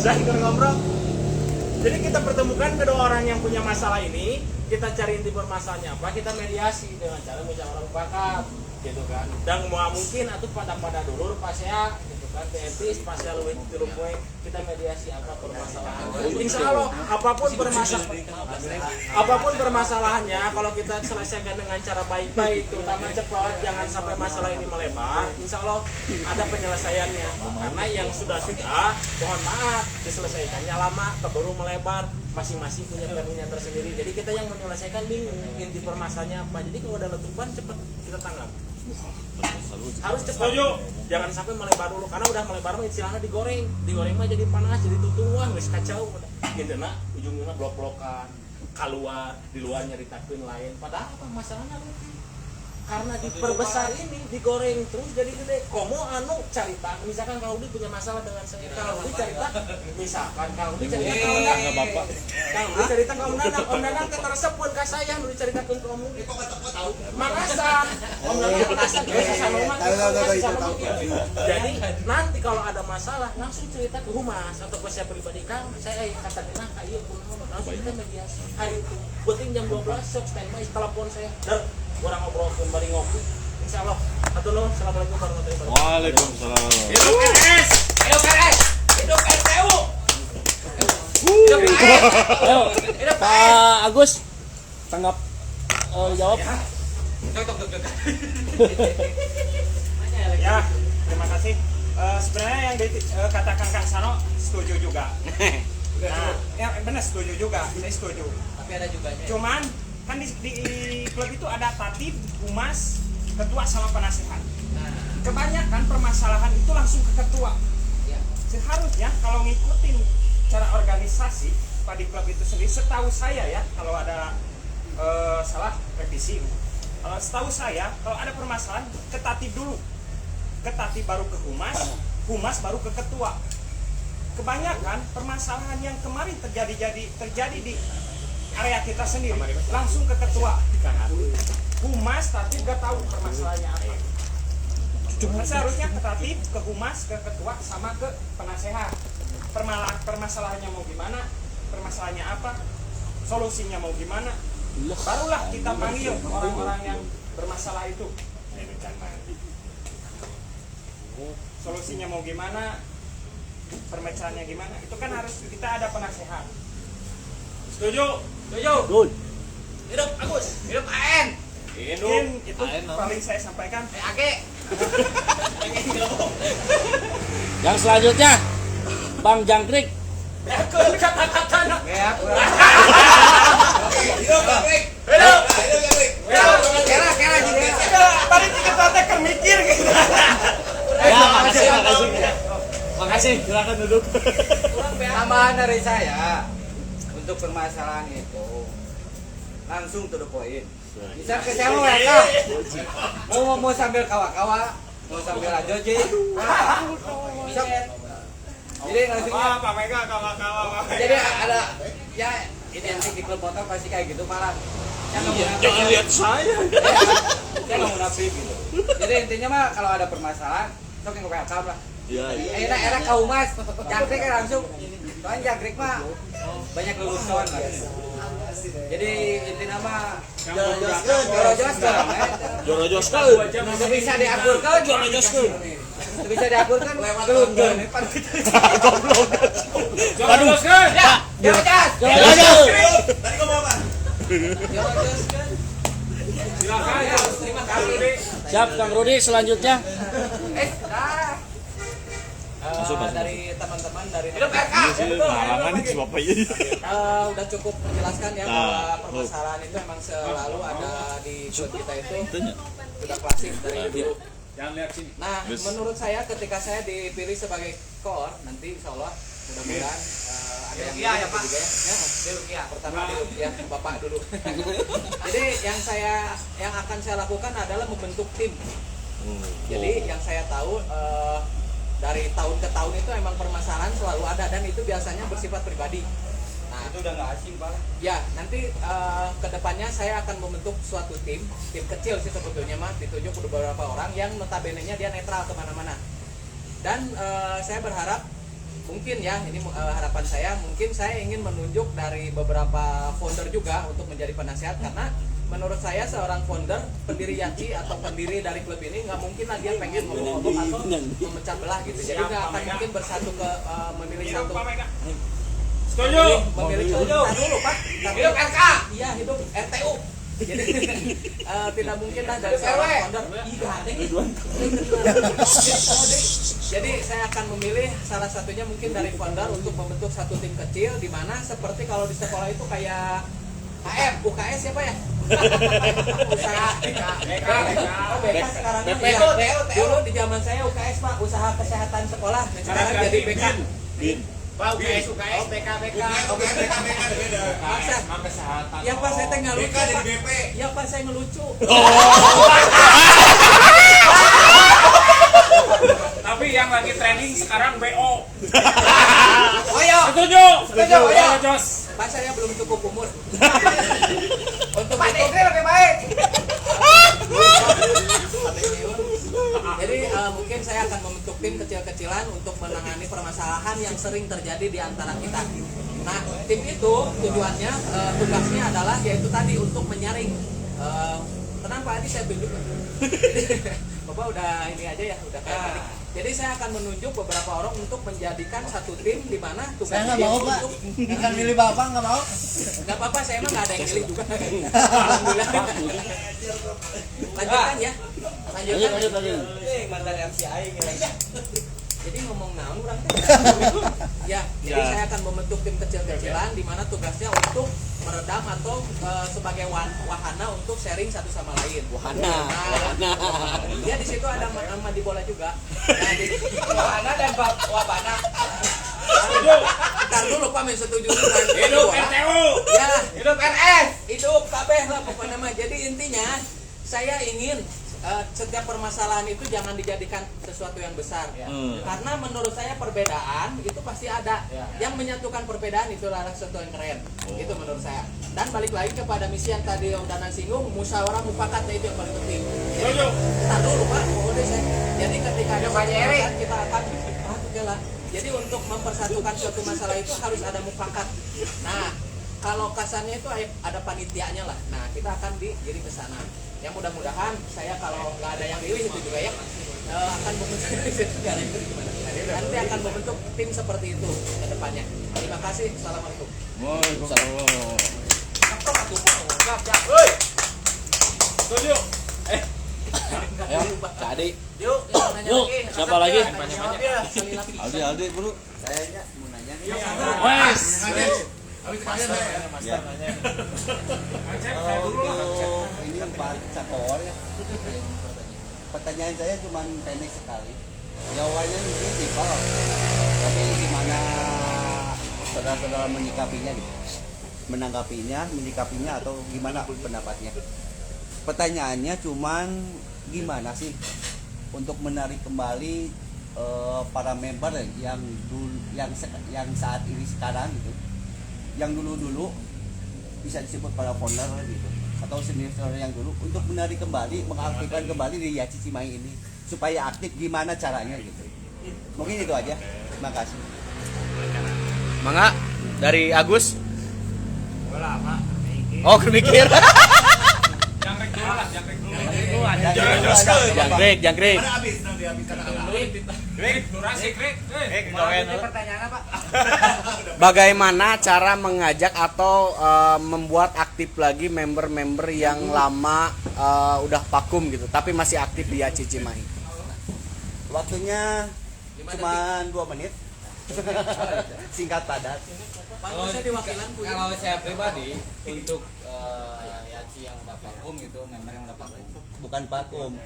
juga ngobrol. Jadi kita pertemukan kedua orang yang punya masalah ini, kita cari inti permasalahannya apa, kita mediasi dengan cara musyawarah mufakat, gitu kan. Dan mungkin atau pada dulur pasnya, gitu kan, etis pasnya luwih tilu poe, kita mediasi apa permasalahan. Insya Allah apapun permasalahannya, kalau kita selesaikan dengan cara baik-baik, terutama cepat, jangan sampai masalah ini melebar. Insya Allah ada penyelesaiannya. Karena yang sudah mohon maaf diselesaikannya lama, keburu melebar, masing-masing punya verdinya tersendiri. Jadi kita yang menyelesaikan bingung inti permasalahannya apa. Jadi kalau ada letupan cepat kita tanggap. Harus cepat. Jangan sampai melebar dulu karena udah melebar mah istilahnya digoreng mah jadi panas, jadi tutung wah geus kacau. Gindena ujungnya blok-blokan, keluar di luar nyaritakeun lain. Padahal apa masalahnya rutin. Karena diperbesar ini digoreng terus jadi gede. Komo anu carita, misalkan kalau dia punya masalah dengan saya, kalau dia carita, misalkan kalau dia carita kalau enggak, kalau dia carita kalau enggak, om Nanang teresep pun ka saya, nu dicaritakeun ke om. Makassar, om Nanang Makassar, jadi nanti kalau ada masalah langsung cerita ke humas atau ke saya pribadi, Kang, saya kata dina kayu langsung kita mediasi. Hari itu, penting jam 12 sok standby telepon saya. Orang ngobrol kembali ngopi, insya Allah. Assalamualaikum warahmatullahi wabarakatuh. Waalaikumsalam. Hidup RS, hidup RS, hidup RTU. Hidup RS, hidup Pak Agus tanggap jawab. Ya, terima kasih. Sebenarnya yang dikatakan Kang Sano setuju juga. Nah, ya benar setuju juga, saya setuju. Tapi ada juga Cuman kan di klub itu ada tatib, humas, ketua sama penasehat. Kebanyakan permasalahan itu langsung ke ketua. Seharusnya kalau ngikutin cara organisasi di klub itu sendiri, setahu saya ya, kalau ada salah revisi. Setahu saya kalau ada permasalahan ke tatib dulu, ke tatib baru ke humas, humas baru ke ketua. Kebanyakan permasalahan yang kemarin terjadi di area kita sendiri langsung ke ketua, humas tapi gak tahu permasalahannya apa. Seharusnya ke tatib, ke humas, ke ketua sama ke penasehat. Permasalahannya mau gimana, permasalahannya apa, solusinya mau gimana, barulah kita panggil orang-orang yang bermasalah itu. Solusinya mau gimana, permasalahannya gimana, itu kan harus kita ada penasehat. Setuju? Good. hidup Agus, hidup AN. Mungkin itu paling saya sampaikan. Ake. Yang selanjutnya Bang Jangkrik. Beakeun kata-kata. Ya, Hidup Gaprik. Hidup. kera jadi. Tadi kita teh mikir gitu. Ya, makasih. Makasih, silakan duduk. Tambahan dari saya untuk permasalahan itu langsung to the point. Bisa ke saya mereka mau sambil kawa-kawa, mau sambil ajoji. Bisa. Jadi langsungnya Pak Mega kawa-kawa. jadi ada ya identik di klub motor pasti kayak gitu malah. Jangan lihat saya. Saya nggak munafik gitu. Jadi intinya mah kalau ada permasalahan, sok yang welcome lah. Era kau mas, jangkrik kan langsung. Soalnya jangkrik mah banyak lulusan mas. Jadi intinya mah jorojoskeun. Nggak bisa diakurkan, jorojoskeun. Nggak bisa diakurkan, gelundun. Jorojoskeun. Jorojos. Tadi ngomong apa? Jorojoskeun. Silakan. Terima kasih. Siap Kang Rudi, selanjutnya. Dari teman-teman dari Pengalaman nih si bapak ini. udah cukup menjelaskan ya bahwa permasalahan itu emang selalu ada di klub kita itu sudah klasik dari dulu. Jangan lihat sini. Nah, menurut saya ketika saya dipilih sebagai core nanti insya Allah mudah-mudahan ada yang Rukiah ya, milih Pak. juga ya. Di Rukiah. Pertama di Rukiah, Bapak dulu. Jadi yang akan saya lakukan adalah membentuk tim. Jadi yang saya tahu dari tahun ke tahun itu emang permasalahan selalu ada dan itu biasanya bersifat pribadi. Nah, Itu udah nggak asing pak. ya nanti kedepannya saya akan membentuk suatu tim kecil sih sebetulnya mah ditunjuk beberapa orang yang notabene-nya dia netral kemana-mana. Dan saya berharap mungkin ya ini harapan saya mungkin saya ingin menunjuk dari beberapa founder juga untuk menjadi penasehat karena menurut saya seorang founder pendiri Yaci atau pendiri dari klub ini nggak mungkin lah dia pengen ngomong-ngomong atau memecah belah gitu jadi nggak akan mungkin bersatu ke memilih Hidup satu Pak Mega. Setuju. memilih contoh dulu Pak Hidup RK. iya hidup RTU jadi tidak mungkin lah dari seorang founder iya ada jadi saya akan memilih salah satunya mungkin dari founder untuk membentuk satu tim kecil di mana seperti kalau di sekolah itu kayak UKS siapa ya? Usaha BK sekarang dulu di zaman saya UKS Pak usaha kesehatan sekolah dan sekarang jadi BK. Pak UKS, BK. Oke, mereka beda. Masa? Kesehatan. Ya Pak saya teh BK ngelucu jadi Pak. BP. Ya Pak saya ngelucu. Tapi yang lagi trending sekarang BO. Oh iya. Setuju. Setuju, iya. Jos. Pak saya belum cukup umur. Untuk Pak itu Dekri lebih baik. jadi mungkin saya akan membentuk tim kecil-kecilan untuk menangani permasalahan yang sering terjadi di antara kita. Nah, tim itu tujuannya, tugasnya adalah yaitu tadi untuk menyaring. Tenang Pak Adi, saya tunjuk. Bapak udah ini aja ya, udah kayak panik. Jadi saya akan menunjuk beberapa orang untuk menjadikan satu tim di mana tugas Saya nggak tim mau Pak, untuk bukan milih Bapak nggak mau. nggak apa-apa, saya emang nggak ada yang milih juga. Alhamdulillah. Lanjutkan ya. Lanjutkan. Mantan MC Aing ya. Jadi ngomong naon urang teh. Ya, jadi saya akan membentuk tim kecil-kecilan di mana tugasnya untuk meredam atau sebagai wahana untuk sharing satu sama lain. Wahana. Ya di situ ada mandi bola juga. Nah, di Wahana dan wabana. Ntar dulu Pak men setuju dengan Hidup bola. RTU. Ya, Hidup RS. hidup kabeh lah pokoknya mah. Jadi intinya saya ingin setiap permasalahan itu jangan dijadikan sesuatu yang besar karena menurut saya perbedaan itu pasti ada yang menyatukan perbedaan itulah sesuatu yang keren itu menurut saya dan balik lagi kepada misi yang tadi Om Danan singgung musyawarah mufakat itu yang paling penting jadi ntar dulu Pak udah saya jadi ketika ada permasalahan kita akan oke lah jadi untuk mempersatukan suatu masalah itu harus ada mufakat nah kalau kasarnya itu ada panitianya lah nah kita akan digiring ke sana ya mudah-mudahan saya kalau nggak ada yang milih itu juga ya akan membentuk nanti akan membentuk tim seperti itu ke depannya. Terima kasih. Assalamualaikum. Waalaikumsalam. Setuju. Ayo, jadi Yuk, yang nanya Yuk, lagi. siapa lagi? Sekali lagi. Aldi bro. Kayaknya mau nanya nih. wes. Kalau ini Pak Cakor ya. Pertanyaan saya cuma pendek sekali. Jawabannya mungkin simpel. Tapi gimana saudara-saudara menyikapinya gitu? Menyikapinya atau gimana pendapatnya? Pertanyaannya cuman gimana sih untuk menarik kembali para member yang saat ini sekarang gitu, yang dulu bisa disebut para founder gitu atau senior yang dulu untuk menarik kembali, mengaktifkan kembali di Yaci Cimahi ini supaya aktif gimana caranya gitu? Mungkin itu aja. Terima kasih. Mangga dari Agus. Oh, mikir. Jangkrik dulu lah, jangkrik dulu. Jangkrik. Mana habis nanti habis karena Durasi, Krik. Pertanyaan apa? Bagaimana cara mengajak atau membuat aktif lagi member-member yang lama udah vakum gitu, tapi masih aktif di Aci Cimahi? Waktunya cuma 2 menit. Singkat padat. Kalau saya diwakilan Kalau saya pribadi untuk Yaci yang udah vakum gitu, member yang udah vakum. Bukan vakum.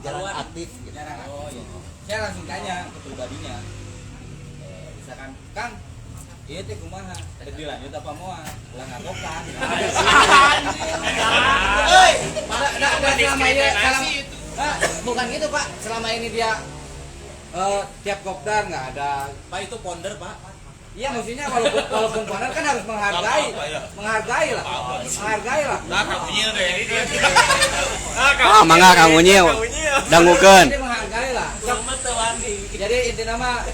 Jalan aktif gitu. Oh iya. Saya langsung tanya ke pribadinya. Misalkan, Kang, iya teh kumaha? Tadi dilanjut apa moal? Lah ngagok kan. Selama ini bukan gitu, Pak. Selama ini dia tiap kopdar nggak ada. Pak itu ponder Pak. Iya, maksudnya walaupun partner kan harus menghargai lah. Mangga Kang Unyi dangukeun. Jadi menghargai lah. Jadi intinya mah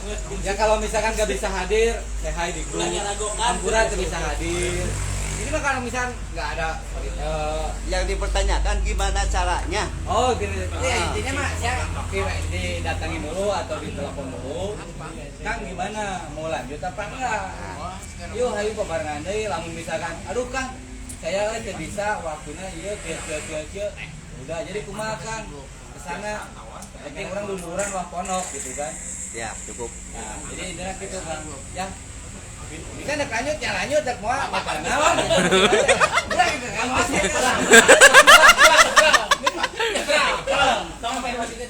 ya kalau misalkan nggak bisa hadir, saya hai di grup. Ampura tuh bisa hadir. Ini mah kalau misalkan nggak ada Yang dipertanyakan gimana caranya? oh gitu. Ya intinya mah saya didatangin dulu atau ditelepon dulu. Kang gimana? Mau lanjut apa enggak? Yuk ayo barengan deui lamun misalkan aduh Kang, saya teh bisa waktunya ieu kieu. Udah jadi kumaha Kang? Kesana penting orang luluran wah ponok gitu kan. Ya, cukup. Nah, jadi intinya gitu Kang. Ya bisa nak lanjut, ya lanjut, tak mau apa naon. Udah gitu kan.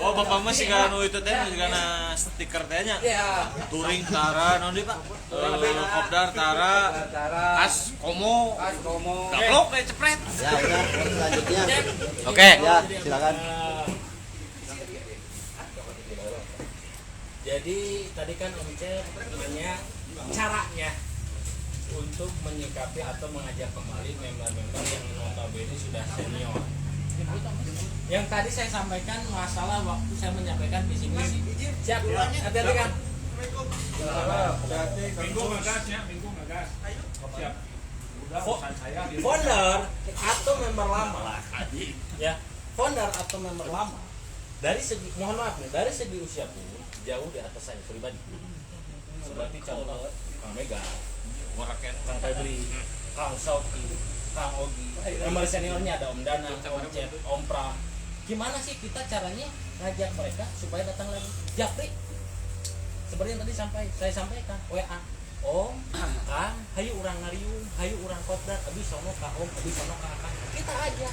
Oh, Bapak mah sih anu itu teh sigana stiker teh nya. Ya. Touring tara naon deui Pak? Kopdar tara. As komo. Gaplok kayak cepret. Ya, udah selanjutnya. Oke. Ya, silakan. Jadi tadi kan Om Cep nanya caranya untuk menyikapi atau mengajak kembali member-member yang notabene sudah senior. Yang tadi saya sampaikan masalah waktu saya menyampaikan visi misi. Siap, hati-hati kan. Minggu ngegas ya, minggu ngegas. Siap. Udah pesan saya di Founder atau member lama, ya founder atau member lama dari segi mohon maaf nih, dari segi usia pun jauh di atas saya pribadi. Seperti contoh Kang Mega, Kang Febri, Kang Soki, Kang Ogi, member seniornya ada Om Danang, Om Cep, Om Pra. Gimana sih kita caranya ngajak mereka supaya datang lagi? Japri, seperti yang tadi saya sampaikan, WA. Om, Kang, hayu urang ngariung, hayu urang kopdar, abis sono ka Om, abis sono ka Kang. Kita aja.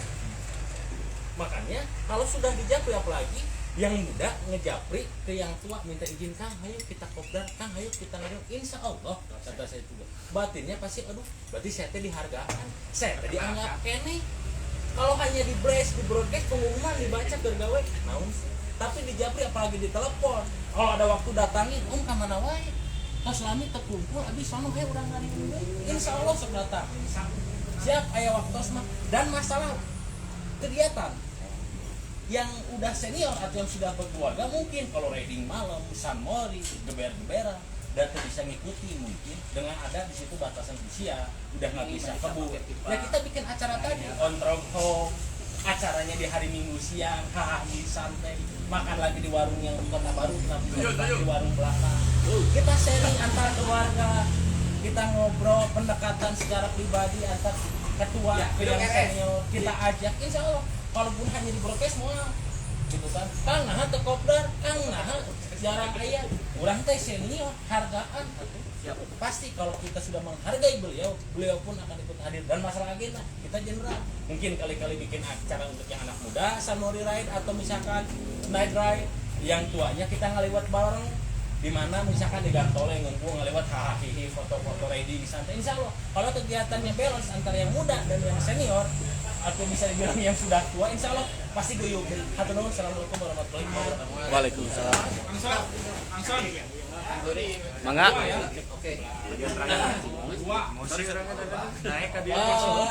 Makanya kalau sudah dijapri apalagi yang muda ngejapri ke yang tua minta izin Kang, hayu kita kopdar, Kang, hayu kita ngariung. Insya Allah kata saya juga. Batinnya pasti aduh, berarti saya teh dihargaan, saya teh dianggap kene. Kalau hanya di blast, di broadcast, pengumuman dibaca bergawe, naon sih. Tapi di japri apalagi di telepon. Kalau ada waktu datangin, Om ka mana wae? Tos lami terkumpul, abis sono he urang ngariung. Insya Allah sok datang. Siap aya waktu mah. Dan masalah kegiatan yang udah senior atau yang sudah berkeluarga mungkin kalau riding malam, San Mori, geber-geberan dan bisa ngikuti mungkin dengan ada di situ batasan usia udah nggak bisa kebun. Ya kita bikin acara tadi on road acaranya di hari Minggu siang, hahaha santai, makan lagi di warung yang Kota Baru, tapi di warung belakang. Kita sharing antar keluarga, kita ngobrol pendekatan secara pribadi antar ketua ke yang senior, kita ajak, insya Allah walaupun hanya di broadcast mau gitu kan, Kang nah teu kopdar, Kang nah jarang aya urang teh senior hargaan pasti kalau kita sudah menghargai beliau pun akan ikut hadir. Dan masalah agenda kita general mungkin kali-kali bikin acara untuk yang anak muda Sunmori Ride atau misalkan Night Ride, yang tuanya kita ngelewat bareng di mana misalkan di Gantole ngumpul ngelewat hahaha foto-foto ready di santai. Insya Allah kalau kegiatannya balance antara yang muda dan yang senior atau bisa dibilang yang sudah tua, insya Allah pasti guyup. Hatur nuhun, assalamualaikum warahmatullahi wabarakatuh. Waalaikumsalam. Angson. Mangga. Oke. Naik ke dia.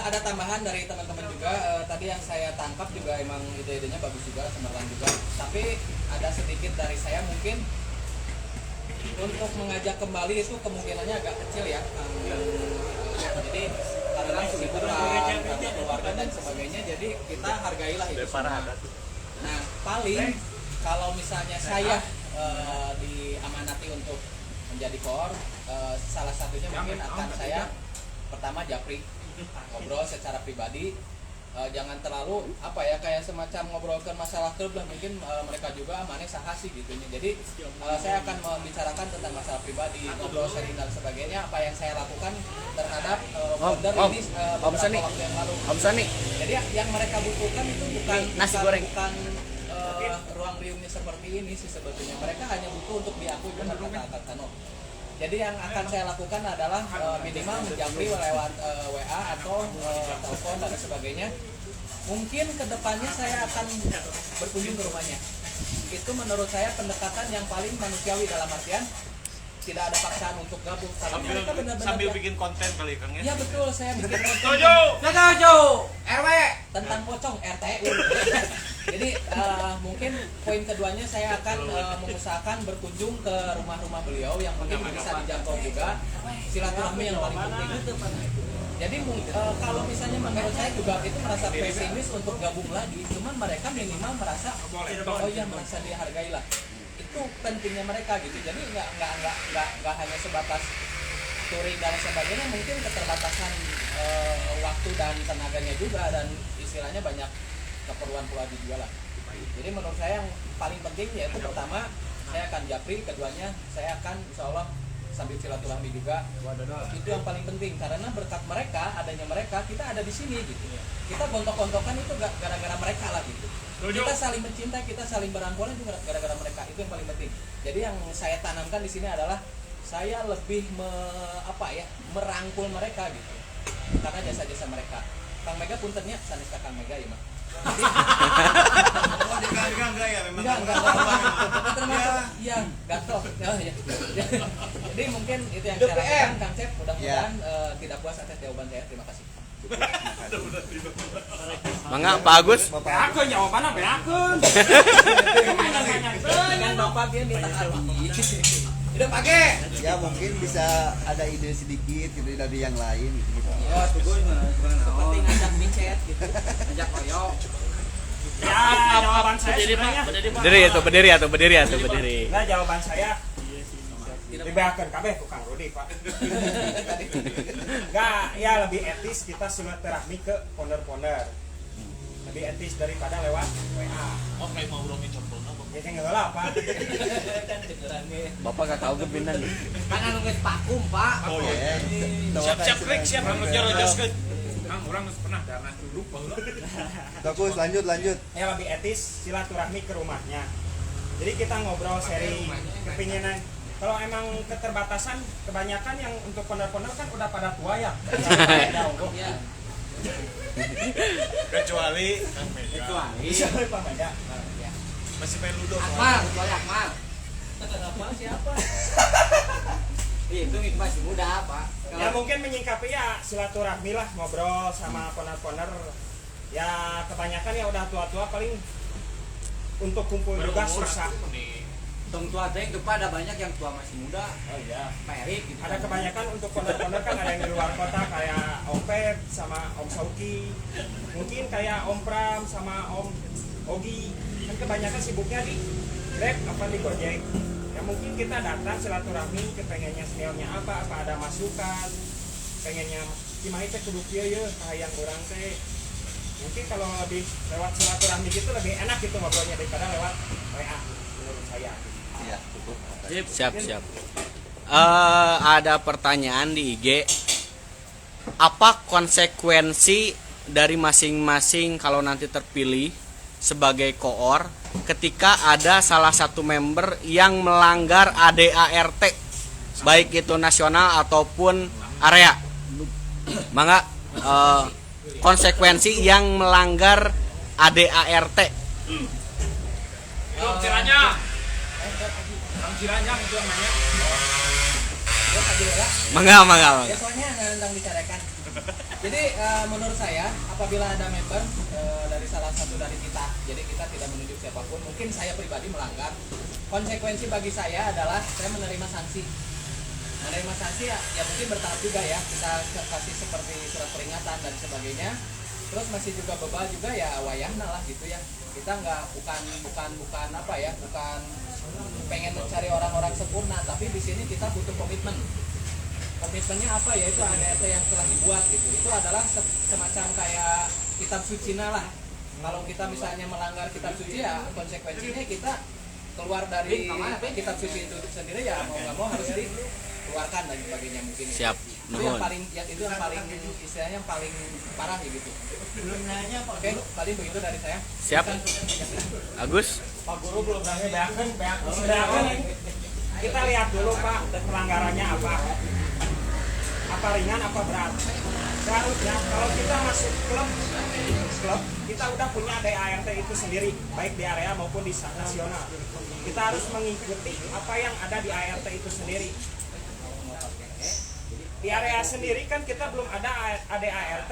Ada tambahan dari teman-teman juga. Tadi yang saya tangkap juga emang ide-idenya bagus juga, cemerlang juga. Tapi ada sedikit dari saya mungkin Untuk mengajak kembali itu kemungkinannya agak kecil ya. Jadi karena kesibukan keluarga dan sebagainya, jadi kita hargailah itu semua. Nah, paling kalau misalnya saya diamanati untuk menjadi koor, salah satunya mungkin akan saya pertama japri, ngobrol secara pribadi. Jangan terlalu kayak semacam ngobrolkan masalah klub lah, mungkin mereka juga mana saha sih gitunya. Jadi saya akan membicarakan tentang masalah pribadi, ngobrol sharing dan sebagainya, apa yang saya lakukan terhadap founder ini beberapa waktu yang lalu. Om Sani, Jadi yang mereka butuhkan itu bukan nasi goreng. bukan ruang riungnya seperti ini sih sebetulnya. Mereka hanya butuh untuk diakui, benar kata Kak Tano. Jadi yang akan saya lakukan adalah minimal menjamri lewat WA atau telepon dan sebagainya. Mungkin kedepannya saya akan berkunjung ke rumahnya. Itu menurut saya pendekatan yang paling manusiawi, dalam artian tidak ada paksaan untuk gabung. Karena mereka benar-benar Sambil bikin konten kali Kang ya. Iya betul, saya bikin konten Setuju. RW. tentang pocong RTU. Jadi mungkin poin keduanya saya akan mengusahakan berkunjung ke rumah-rumah beliau yang mungkin bisa dijangkau juga. Silaturahmi yang paling penting. Jadi kalau misalnya menurut saya juga itu merasa pesimis untuk gabung lagi, cuman mereka minimal merasa merasa dihargai lah. Itu pentingnya mereka gitu. Jadi nggak hanya sebatas touring dan sebagainya, mungkin keterbatasan waktu dan tenaganya juga, dan istilahnya banyak keperluan keluarga juga lah. Jadi menurut saya yang paling penting yaitu pertama saya akan japri, keduanya saya akan insya Allah sambil silaturahmi juga. Itu yang paling penting, karena berkat mereka, adanya mereka, kita ada di sini gitu. Kita gontok-gontokan itu gara-gara mereka lah gitu. Kita saling mencintai, kita saling berangkulan itu gara-gara mereka. Itu yang paling penting. Jadi yang saya tanamkan di sini adalah saya lebih merangkul mereka gitu. Karena jasa-jasa mereka. Kang Mega puntennya sanes ka Kang Mega ya mah. Oh, enggak ya memang. Enggak. Termasuk iya, gatel. Ya. Jadi mungkin itu yang saya lakukan, Kang Cep. Mudah-mudahan tidak puas atas jawaban saya. Terima kasih. Mangga Pak Agus. Beakeun jawabanna beakeun. Dengan Bapak dia minta hati. Udah pakai. Ya mungkin bisa ada ide sedikit gitu dari yang lain gitu. Ya, tunggu Seperti ngajak micet gitu. Ngajak koyo. Ya, jawaban saya sebenarnya. Berdiri berdiri. Nah, jawaban saya dibeakeun kabeh ku Kang Rudi, Pak. Enggak, ya lebih etis kita silaturahmi ke ponder-ponder. Lebih etis daripada lewat WA. Oke, mau urangin contohna. Ya tinggal lah, Pak. Bapak gak tahu kepinan nih. Kan anu geus pakum, Pak. Oh iya. Siap klik, siap rambut jorojoskeun. Kang urang geus pernah darah dulu baheula. Bagus, lanjut. Ya lebih etis silaturahmi ke rumahnya. Jadi kita ngobrol sharing kepinginan. Kalau emang keterbatasan, kebanyakan yang untuk ponder-ponder kan udah pada tua ya. Ya. Kecuali Kang Mega. Bisa Pak Mega. Masih main ludo. Akmal, kecuali Akmal. Akmal siapa? Itu masih muda, Pak. Ya mungkin menyingkapi ya silaturahmi lah, ngobrol sama ponder-ponder. Ya kebanyakan ya udah tua-tua, paling untuk kumpul juga susah. Tong tua teh depan ada banyak yang tua masih muda. Oh iya. Pak Erik gitu. Ada kebanyakan untuk ponder-ponder kan ada yang di luar kota kayak Om Pep sama Om Sauki. Mungkin kayak Om Pram sama Om Ogi. Kan kebanyakan sibuknya di Grab apa di Gojek. Ya mungkin kita datang silaturahmi, kepengennya seniornya apa ada masukan, pengennya Cimahi teh kudu kieu ye kahayang urang teh. Mungkin kalau lebih lewat silaturahmi gitu lebih enak gitu ngobrolnya daripada lewat WA menurut saya. Iya. Siap. Ada pertanyaan di IG. Apa konsekuensi dari masing-masing kalau nanti terpilih sebagai koor ketika ada salah satu member yang melanggar ADART, baik itu nasional ataupun area? Mangga konsekuensi yang melanggar ADART. Ciranya. Kang Ciranya itu yang nanya. Ya, Fadil ya. Mangga. Ya soalnya tentang bicarakan. Jadi menurut saya apabila ada member dari salah satu dari kita, jadi kita tidak menunjuk siapapun, mungkin saya pribadi melanggar, konsekuensi bagi saya adalah saya menerima sanksi. Menerima sanksi ya mungkin bertahap juga ya, kita kasih seperti surat peringatan dan sebagainya. Terus masih juga bebal juga ya wayahna lah gitu ya. Kita bukan apa ya, bukan pengen mencari orang-orang sempurna, tapi di sini kita butuh komitmen. Komitmennya apa ya, itu ADRT yang telah dibuat gitu. Itu adalah semacam kayak kitab suci lah. Kalau kita misalnya melanggar kitab suci ya konsekuensinya kita keluar dari kitab suci itu sendiri ya mau nggak mau harus dikeluarkan dan sebagainya mungkin. Siap. Itu yang paling itu yang paling istilahnya yang paling parah ya gitu. Oke, paling begitu dari saya. Siap. Agus. Pak Guru belum nanya beakeun. Kita lihat dulu Pak pelanggarannya apa ringan apa berat. Seharusnya kalau kita masuk klub kita udah punya ADART itu sendiri baik di area maupun di nasional. Kita harus mengikuti apa yang ada di ART itu sendiri. Di area sendiri kan kita belum ada ADART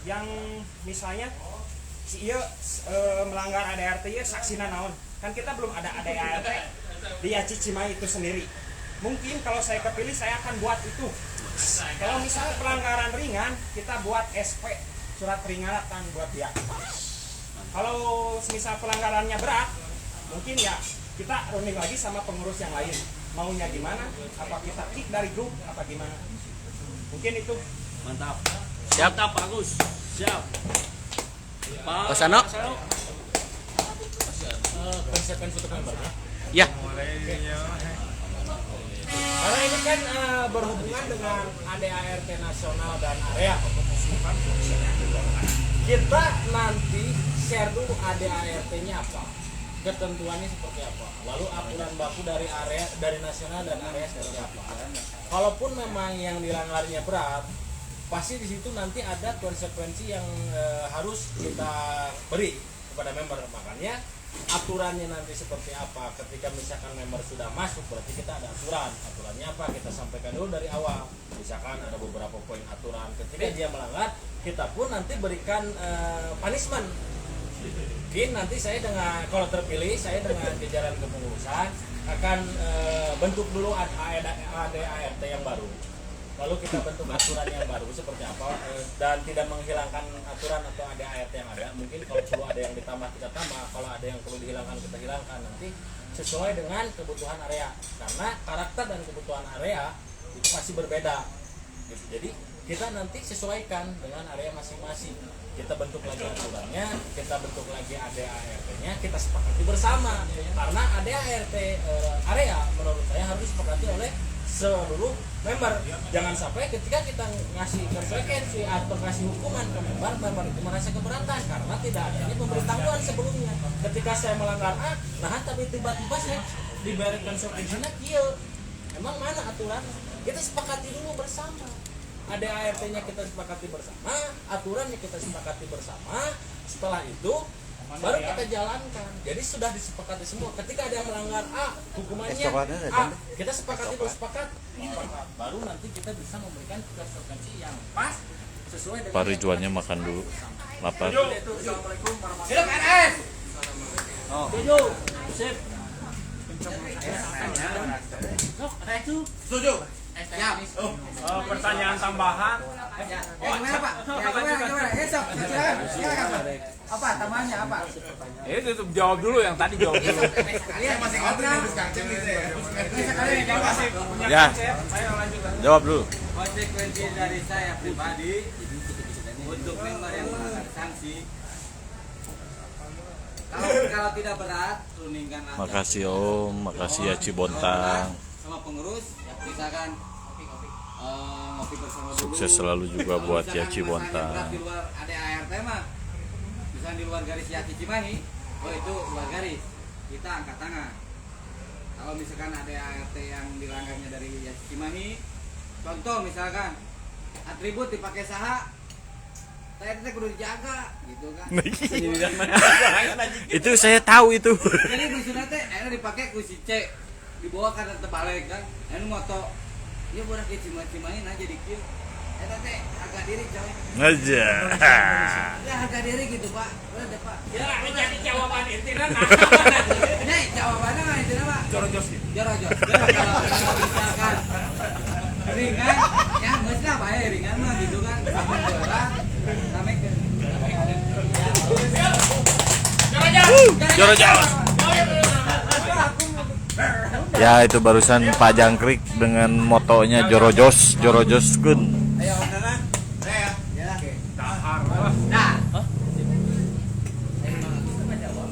yang misalnya si iya melanggar ADART ya saksina naon. Kan kita belum ada ADART di Cimahi itu sendiri. Mungkin kalau saya kepilih saya akan buat itu. Kalau misalnya pelanggaran ringan, kita buat SP, surat peringatan buat dia. Kalau misal pelanggarannya berat, mungkin ya kita running lagi sama pengurus yang lain. Maunya gimana? Apa kita kick dari grup? Apa gimana? Mungkin itu. Mantap. Siap. Mantap Agus. Siap. Pak Osano. Konsekuensi untuk membernya. Ya. Karena ini kan berhubungan dengan ADART nasional dan area. Kita nanti share dulu ADART-nya apa, ketentuannya seperti apa, lalu aturan baku dari area, dari nasional dan area seperti apa. Kalaupun memang yang dilanggarnya berat, pasti di situ nanti ada konsekuensi yang harus kita beri kepada member. Makanya aturannya nanti seperti apa, ketika misalkan member sudah masuk berarti kita ada aturannya apa, kita sampaikan dulu dari awal. Misalkan ada beberapa poin aturan, ketika dia melanggar kita pun nanti berikan punishment. Mungkin nanti saya dengan, kalau terpilih saya dengan jajaran kepengurusan akan bentuk dulu ADART yang baru, lalu kita bentuk aturan yang baru seperti apa, dan tidak menghilangkan aturan atau ADART yang ada. Mungkin kalau perlu ada yang ditambah kita tambah, kalau ada yang perlu dihilangkan kita hilangkan, nanti sesuai dengan kebutuhan area, karena karakter dan kebutuhan area itu pasti berbeda gitu. Jadi kita nanti sesuaikan dengan area masing-masing, kita bentuk lagi aturannya, kita bentuk lagi ADART-nya, kita sepakati bersama. Karena ADART area menurut saya harus disepakati oleh seluruh member. Jangan sampai ketika kita ngasih konsekuensi atau ngasih hukuman ke member itu merasa keberatan karena tidak adanya pemberitahuan sebelumnya. Ketika saya melanggar A, nah tapi tiba-tiba saya diberi konsekuensinya kieu. Emang mana aturan? Kita sepakati dulu bersama. ADART-nya kita sepakati bersama, aturannya kita sepakati bersama. Setelah itu baru kita jalankan. Jadi sudah disepakati semua. Ketika ada yang melanggar A, hukumannya A, kita sepakati sepakat. Baru nanti kita bisa memberikan konsekuensi yang pas sesuai dengan Pak Ridwannya makan dulu. Lapar. Assalamualaikum warahmatullahi Hidup RS. Setuju. Sip. Setuju. Siap. pertanyaan tambahan. Gimana Pak? Gimana? Sok, silakan. Apa tambahannya apa? Itu jawab dulu yang tadi jawab dulu. Kalian masih ngobrol Kang Cem gitu ya. Ya. Jawab dulu. Konsekuensi dari saya pribadi untuk member yang melanggar sanksi, kalau tidak berat, tuningkan aja. Makasih Om, makasih ya Cibontang. Sama pengurus, misalkan ngopi bersama dulu. Sukses selalu juga Kalau buat misalkan ya Cibontang. masalahnya berat di luar ada ART mah, misalkan di luar garis Yaci Cimahi, oh itu luar garis, kita angkat tangan. Kalau misalkan ada ART yang dilanggarnya dari Yaci Cimahi, contoh misalkan atribut dipakai saha, saya itu kudu dijaga gitu kan. Itu saya tahu itu. Jadi maksudnya teh akhirnya dipakai ku si C, dibawa kanan terbalik kan, anu moto Iya budak ke Cimahi aja dikit. Eta teh harga diri coy. Aja. Ya harga diri gitu Pak. Udah deh Pak. Ya lah, ini jadi jawaban intinya nah. Nih jawabannya mah itu apa? Jorojos gitu. Jorojos. Kalau misalkan ringan, ya nggak lah Pak ya ringan mah gitu kan. Sampai juara, sampai ke. Jorojos. Ya itu barusan Pak Jangkrik dengan motonya Jorojos, Jorojos kun. Ayo beneran. Saya ya. Oke. Nah,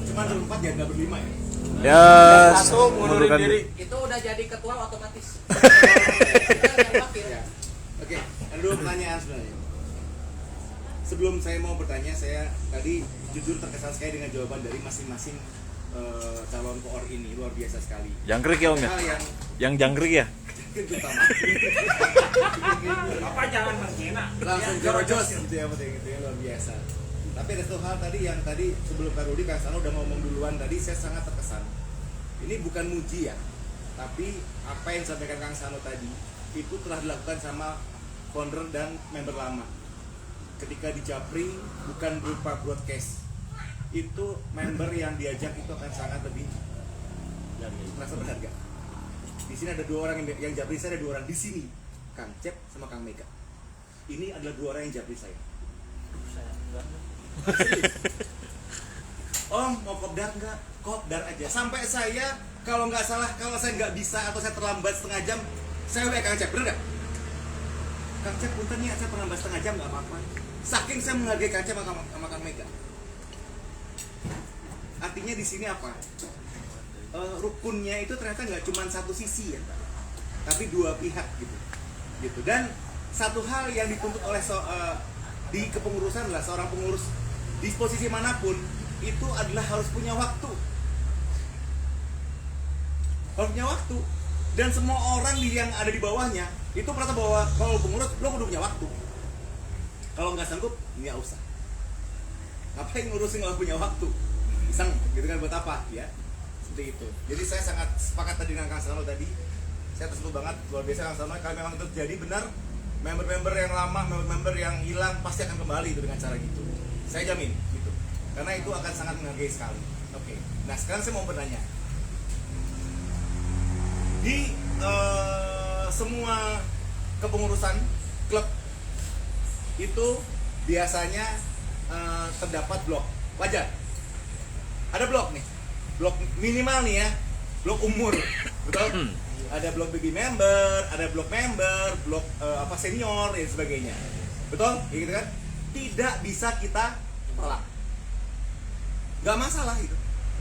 Cuma berempat ya, nggak berlima ya. Ya, mundurin diri. Itu udah jadi ketua otomatis. Ya. Oke, ada dua pertanyaan sebenarnya. Sebelum saya mau bertanya, saya tadi jujur terkesan sekali dengan jawaban dari masing-masing calon koor ini, luar biasa sekali. Jangkrik ya Om ya? Hal yang Yang jangkrik ya? terutama Apa jangan menghina. langsung jorojos gitu ya, penting gitu ya, luar biasa. Tapi ada satu hal tadi yang tadi sebelum Kak Rudi, Kang Sano udah ngomong duluan tadi, saya sangat terkesan. Ini bukan muji ya, tapi apa yang disampaikan Kang Sano tadi itu telah dilakukan sama founder dan member lama. Ketika di Japri bukan berupa broadcast, itu member yang diajak itu akan sangat lebih merasa berharga. Di sini ada dua orang yang Japri saya, ada dua orang di sini, Kang Cep sama Kang Mega. Ini adalah dua orang yang Japri saya. Om mau kopdar nggak? Kopdar aja. Sampai saya kalau nggak salah, kalau saya nggak bisa atau saya terlambat setengah jam, saya WA Kang Cep, bener nggak? Kang Cep, punten nih, saya terlambat setengah jam nggak apa-apa. Saking saya menghargai Kang Cep sama Kang Mega. Artinya di sini apa? Rukunnya itu ternyata nggak cuma satu sisi ya, tapi dua pihak gitu. Dan satu hal yang dituntut oleh di kepengurusan adalah seorang pengurus di posisi manapun itu adalah harus punya waktu. Harus punya waktu. Dan semua orang yang ada di bawahnya itu merasa bahwa kalau pengurus lo kudu punya waktu. Kalau nggak sanggup, nggak usah. Ngapain ngurusin kalau punya waktu? Iseng, gitu kan, buat apa ya? Seperti itu. Jadi saya sangat sepakat tadi dengan Kang Sano tadi. Saya tersentuh banget, luar biasa Kang Sano. Kalau memang itu terjadi benar, member-member yang lama, member-member yang hilang pasti akan kembali itu dengan cara gitu. Saya jamin gitu. Karena itu akan sangat menghargai sekali. Oke. Nah, sekarang saya mau bertanya. Di semua kepengurusan klub itu biasanya terdapat blok. Wajar. Ada blok nih. Blok minimal nih ya. Blok umur. Betul? Ada blok baby member, ada blok member, blok senior dan sebagainya. Betul? Ya gitu kan? Tidak bisa kita tolak. Gak masalah itu.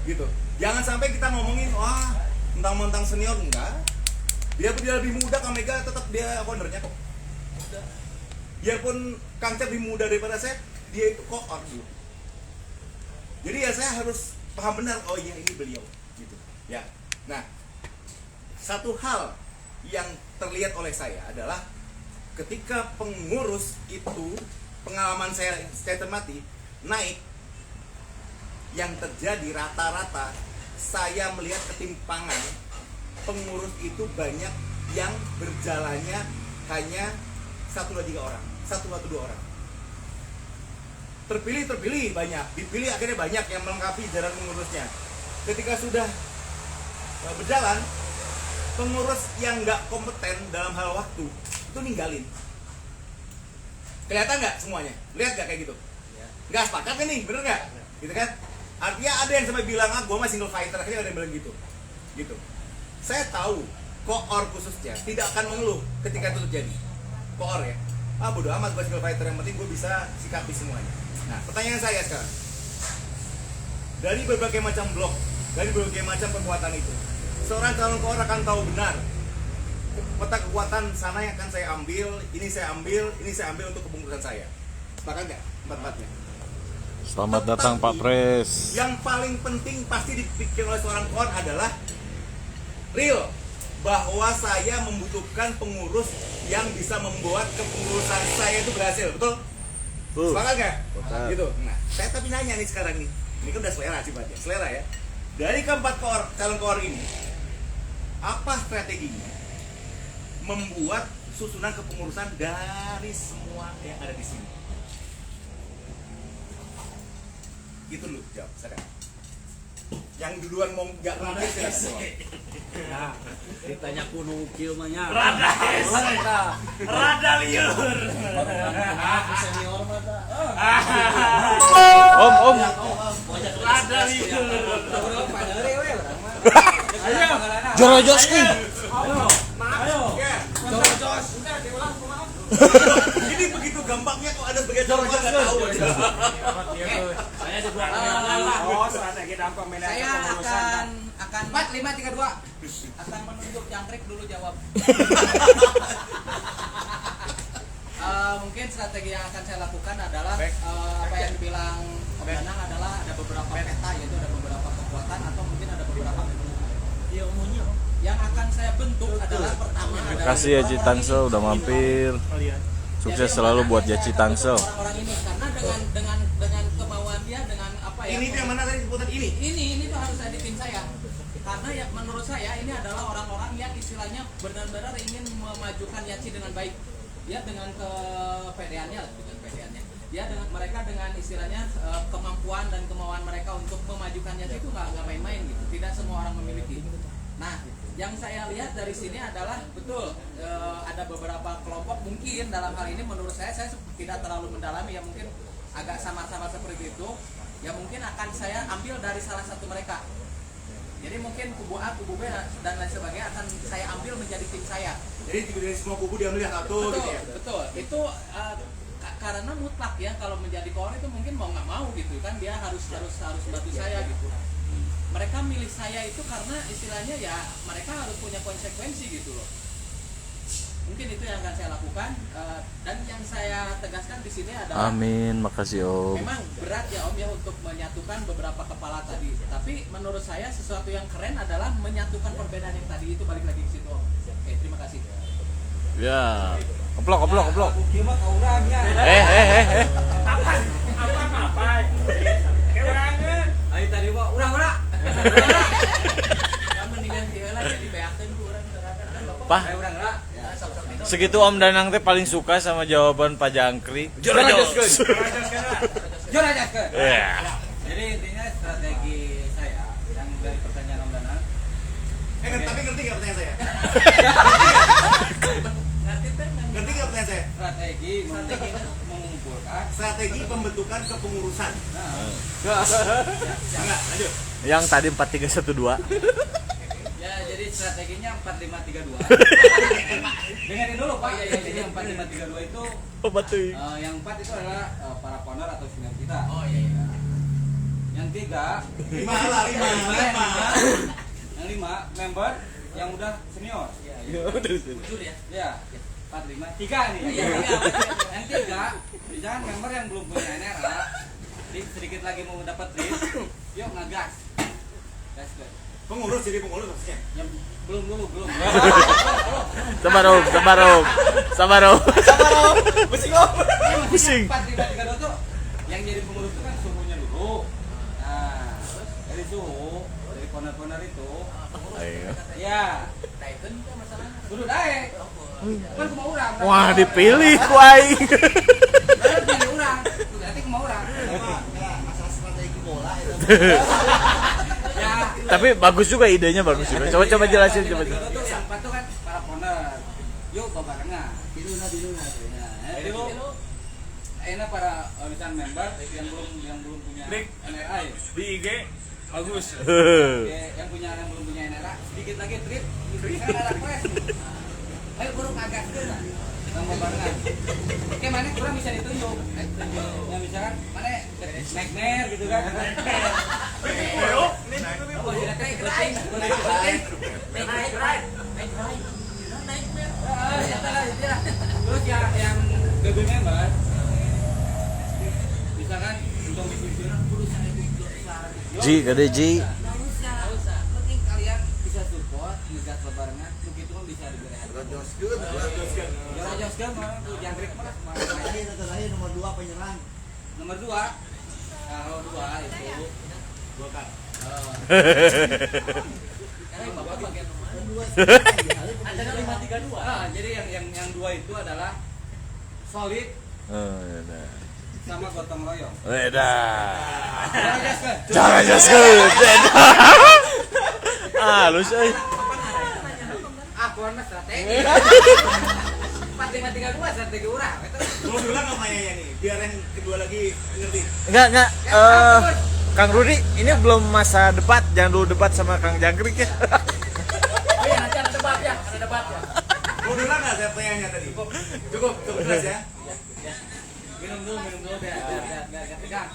Gitu. Jangan sampai kita ngomongin wah, mentang-mentang senior enggak. Biarpun dia lebih muda, Kang Mega tetap dia ownernya kok. Biarpun Kang Cep lebih muda daripada saya, dia itu kok dulu. Jadi ya saya harus paham benar, oh iya ini beliau gitu. Ya. Nah, satu hal yang terlihat oleh saya adalah ketika pengurus itu, pengalaman saya cermati naik, yang terjadi rata-rata saya melihat ketimpangan pengurus itu banyak yang berjalannya hanya 1 2 3 orang, 1 atau 2 orang. Terpilih banyak, dipilih akhirnya banyak yang melengkapi jalan pengurusnya. Ketika sudah berjalan, pengurus yang nggak kompeten dalam hal waktu itu ninggalin. Kelihatan nggak semuanya? Lihat nggak kayak gitu? Nggak sepakat kan nih, bener nggak? Gitu kan? Artinya ada yang sampai bilang, gue mah single fighter, akhirnya ada yang bilang gitu. Saya tahu koor khususnya tidak akan mengeluh ketika itu terjadi. Koor ya, bodo amat gue single fighter, yang penting gue bisa sikapi semuanya. Nah, pertanyaan saya sekarang, dari berbagai macam blok, dari berbagai macam kekuatan itu, seorang calon koor akan tahu benar peta kekuatan sana yang akan saya ambil, ini saya ambil untuk kepengurusan saya. Sepakat nggak empat-empatnya? Selamat datang Pak Pres. Yang paling penting pasti dipikir oleh seorang koor adalah real, bahwa saya membutuhkan pengurus yang bisa membuat kepengurusan saya itu berhasil, betul? Sepakat nggak? Gitu. Nah, saya tapi nanya nih sekarang nih, ini kan udah selera sifatnya, selera ya. Dari keempat koor, calon koor ini, apa strateginya membuat susunan kepengurusan dari semua yang ada di sini. Gitu lu jawab sekarang. Yang duluan mau nggak rakyat silakan. Nah, ditanya kuno kilmanya. Rada rada liur. Senior mata. Om. Rada liur. Jorojoskin. Ini begitu gampangnya kok ada sebagai contoh nggak tahu. Saya di belakang. Oh, strategi dampak medan Saya kepengurusan. akan 4 5 3 2 akan menunjuk jangkrik dulu jawab. Mungkin strategi yang akan saya lakukan adalah apa yang dibilang Om Danang adalah ada beberapa peta, yaitu ada beberapa kekuatan atau mungkin ada beberapa yang akan saya bentuk adalah pertama adalah Kasih ya Ci Tangsel udah mampir. Sukses selalu buat Yaci Tangsel. orang-orang ini karena dengan kemauan dia dengan apa ya. Ini tuh yang mana tadi sebutan ini? Ini tuh harus ada di tim saya. Karena ya menurut saya ini adalah orang-orang yang istilahnya benar-benar ingin memajukan Yaci dengan baik. Ya dengan kepedeannya lah, dengan kepedeannya. Ya dengan mereka dengan istilahnya kemampuan dan kemauan mereka untuk memajukan Yaci itu nggak main-main gitu. Tidak semua orang memiliki. Nah, yang saya lihat dari sini adalah betul ada beberapa kelompok mungkin dalam hal ini menurut saya tidak terlalu mendalami ya mungkin agak sama-sama seperti itu ya mungkin akan saya ambil dari salah satu mereka. Jadi mungkin kubu A, kubu B dan lain sebagainya akan saya ambil menjadi tim saya. Jadi dari semua kubu diambil yang satu Betul, gitu ya. betul. Itu karena mutlak ya kalau menjadi kawan itu mungkin mau nggak mau gitu kan dia harus bantu saya gitu. Mereka milih saya itu karena istilahnya ya mereka harus punya konsekuensi gitu loh. Mungkin itu yang akan saya lakukan dan yang saya tegaskan di sini adalah Amin, makasih Om. memang berat ya Om ya untuk menyatukan beberapa kepala tadi. Tapi menurut saya sesuatu yang keren adalah menyatukan perbedaan yang tadi itu balik lagi ke situ Om. Oke, terima kasih. Ya. Keplok. Gimana kau orangnya? Apa? Keurangan. Ayo tadi Pak, urang. Kamu mendingan diheula jadi beakeun ku urang terangkan kan Bapak. Pah, Ayo urang lah. segitu Om Danang teh paling suka sama jawaban Pak Jangkri. Jorojoskin. Jorojoskin. Ya. Jadi intinya strategi saya yang dari pertanyaan Om Danang. Tapi ngerti nggak pertanyaan saya? Nanti teh Ngerti nggak pertanyaan saya? Strategi mengumpulkan. Strategi pembentukan kepengurusan. Enggak, lanjut. Yang tadi 4312. Ya, jadi strateginya 4532. Dengerin dulu Pak. Jadi yang 4532 itu yang 4 itu adalah para founder atau senior kita. Oh iya. Yang 3 Lima. yang 5 member yang udah senior. Jujur ya. Ya. 4 5 3 nih. Iya. Yang 3 misalkan member yang belum punya NRA sedikit lagi mau dapat trip, yuk ngegas. Gas ke. Pengurus jadi pengurus maksudnya. Yang belum. Sabar Om. Pusing. 4532 tuh yang jadi pengurus itu kan suhunya dulu. Nah, dari suhu dari corner itu Ayo. ya Daekeun teh masalahnya. kudu daek. Kan kumaha urang. Wah, dipilih ku aing. Baru pilih urang. Berarti kumaha urang. Masalah strategi bola itu. Ya. Tapi bagus juga idenya bagus juga. Coba jelasin coba. Itu tuh yang 4 tuh kan para founder. Yuk babarengan. Diluna. Jadi lu enak para misalkan member yang belum punya Dik. NRA ya. Di IG bagus. Yang belum punya NRA sedikit lagi trip kan ada quest. Ayo burung agak ke sama barengan. Oke, mana kurang bisa ditunjuk. Ya misalkan mana nightmare gitu kan. Oh, tidak kayak penting. Terus yang double member misalkan untuk bisnis Ji, gede Ji. nggak usah. Penting kalian bisa support, ngegas barengan, begitu kan bisa diberehat. Jorojoskin mah tuh jangkrik mah. Terakhir nomor 2 penyerang. Nomor 2. Kalau 2 itu Golkar. Karena Bapak bagian nomor Ada 532. Jadi yang dua itu adalah solid Oh, ya dah. sama gotong royong. Jangan jaskeun. Halus euy. Aku mah strategi. 532 strategi urang. Mau bilang namanya ya nih, biar yang kedua lagi ngerti. Enggak. Kang Rudi, ini belum masa debat. Jangan dulu debat sama Kang Jangkrik ya. Oh iya, nanti ada debat ya, ada debat ya. Mau bilang nggak saya pertanyaannya tadi? Cukup jelas ya. Minum dulu biar tegang.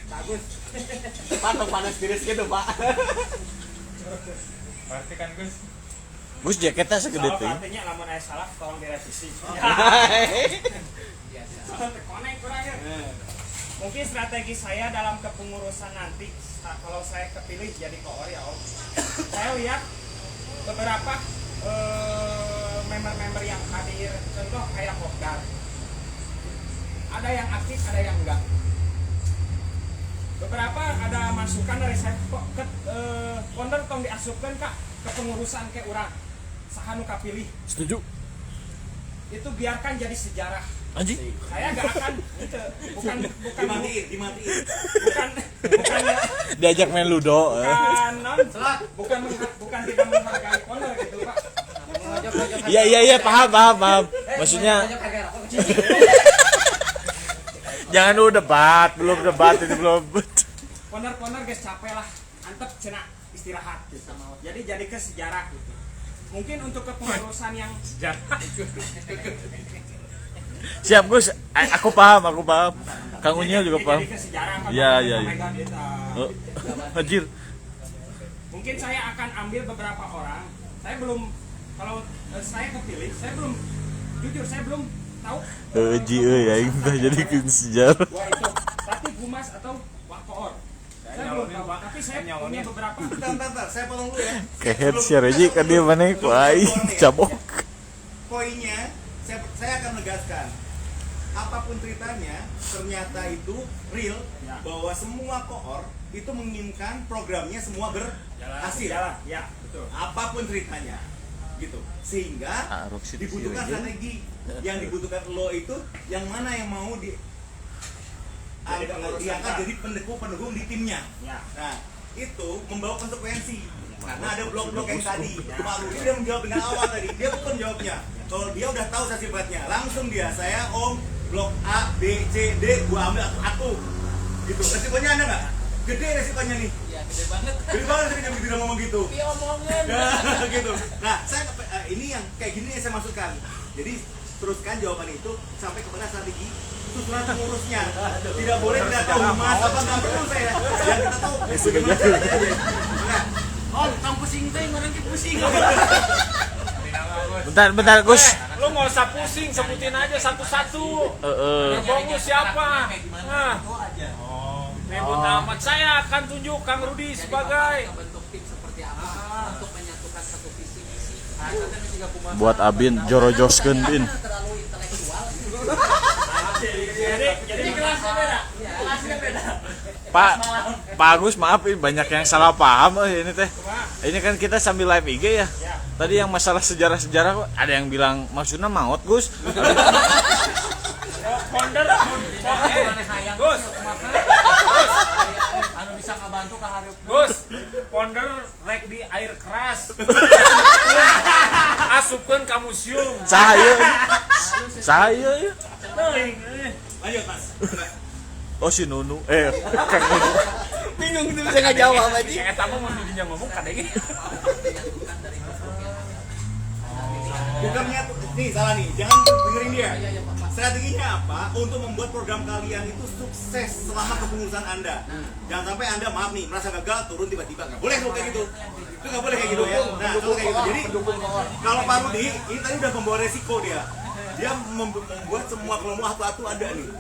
Bagus. Patok panas tiris gitu, Pak. Berarti kan Gus. Gus jaketnya segede Soal teh. artinya lamun aya salah tolong direvisi. Konek kurang ya. Mungkin strategi saya dalam kepengurusan nanti kalau saya kepilih jadi koor ya Om. Saya lihat beberapa member-member yang hadir, contoh kayak Kopdar. Ada yang aktif, ada yang enggak. Beberapa ada masukan dari saya kok ponder tong diasupkan Kak kepengurusan ke urang. Saha nu kapilih. Setuju. Itu biarkan jadi sejarah. Anjing. Saya gak akan itu bukan Dimatiin. bukan Diajak main ludo. bukan tidak menghargai ponder gitu Pak. Iya, paham. Maksudnya jangan dulu debat, belum debat ini belum. Ponder guys capek lah, antep cenah istirahat gitu. Jadi ke sejarah gitu. Mungkin untuk kepengurusan yang Siap Gus, aku paham. Kang Unyil juga paham. jadi ke sejarah kan. Iya. Memegang kita. Oh, anjir. Mungkin saya akan ambil beberapa orang. Saya belum kalau saya kepilih, saya belum tahu. Ji euy aing teh jadikeun sejarah. Wah itu tapi Gumas atau Wakoor. Saya belum tahu, tapi saya punya beberapa. Bentar, saya potong dulu ya. Kehet si Reji kan dia mana ku aing cabok. Poinnya, saya akan menegaskan. Apapun ceritanya, ternyata itu real bahwa semua koor itu menginginkan programnya semua berhasil. Jalan, ya betul. Apapun ceritanya, gitu. Sehingga dibutuhkan strategi. Yang dibutuhkan lo itu yang mana yang mau diangkat jadi pendukung di timnya. Ya. Nah, itu membawa konsekuensi. Karena ada blok-blok yang tadi. Cuma Rudi dia menjawab dengan awal tadi. Dia bukan jawabnya. Kalau dia udah tahu sifatnya, langsung dia saya Om blok A, B, C, D, gua ambil satu. Gitu. Resikonya ada nggak? Gede resikonya nih. Iya, gede banget. Gede banget resikonya begitu ngomong gitu. Iya omongin. Gitu. Nah, saya ini yang kayak gini yang saya maksudkan. Jadi teruskan jawaban itu sampai kepada strategi susunan pengurusnya. Tidak boleh tidak tahu mas apa nggak perlu saya. Yang kita tahu bagaimana caranya. Nah, Om, kamu pusing teh, orang pusing. Bentar Gus. Lu nggak usah pusing, sebutin aja satu-satu. Bongus siapa? Nah, ribut amat. Saya akan tunjuk Kang Rudi sebagai Bentuk tim seperti apa untuk menyatukan satu visi misi. Buat Abin jorojoskeun bin. Terlalu intelektual. jadi Kelasnya beda. Kelasnya beda. Pak Agus maaf ini banyak yang salah paham ini teh. Ini kan kita sambil live IG ya. Tadi yang masalah sejarah-sejarah kok ada yang bilang maksudnya maut Gus. Ponder, Gus, Anu bisa ngabantu ka hareup. Gus, ponder rek di air keras. Asupkeun ka museum. Saya ya. lanjut mas. Oh si Nunu. Kang Nunu. Bingung tuh bisa nggak jawab aja. Kayak tamu mau didinya ngomong kadang Bukannya nih salah nih, jangan dengerin dia. Strateginya apa? Untuk membuat program kalian itu sukses selama kepengurusan Anda. Jangan sampai Anda maaf nih merasa gagal turun tiba-tiba nggak boleh kayak gitu. Itu nggak boleh kayak gitu ya. Nah kalau kayak gitu, jadi kalau Pak Rudi ini tadi udah membawa resiko dia. Dia membuat semua kelompok atu-atu ada nih.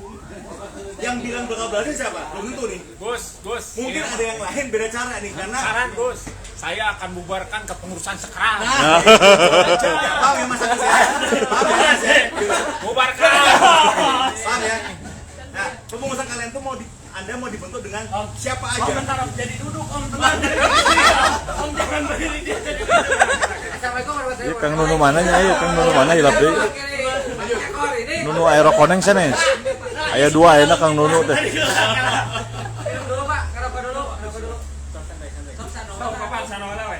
Yang bilang bakal berhasil siapa? Belum tentu nih. Gus. Mungkin ada yang lain beda cara nih karena Saran Gus, saya akan bubarkan kepengurusan sekarang. paham ya mas Agus ya? Paham ya mas ya? Bubarkan. Paham ya? Nah, kepengurusan kalian tuh Anda mau dibentuk dengan siapa aja? Bentar, jadi duduk Om, tenang. Om, jadi bukan berdiri dia jadi. Assalamualaikum warahmatullahi Ieu Kang Nunu mana nya ieu Kang Nunu mana hilap deui. Nunu aerokoneng sanes. Aya dua ayeuna Kang Nunu teh. Minum dulu Pak, ngerokok dulu. Sok santai. Sok sano. Sok kapan sanola we.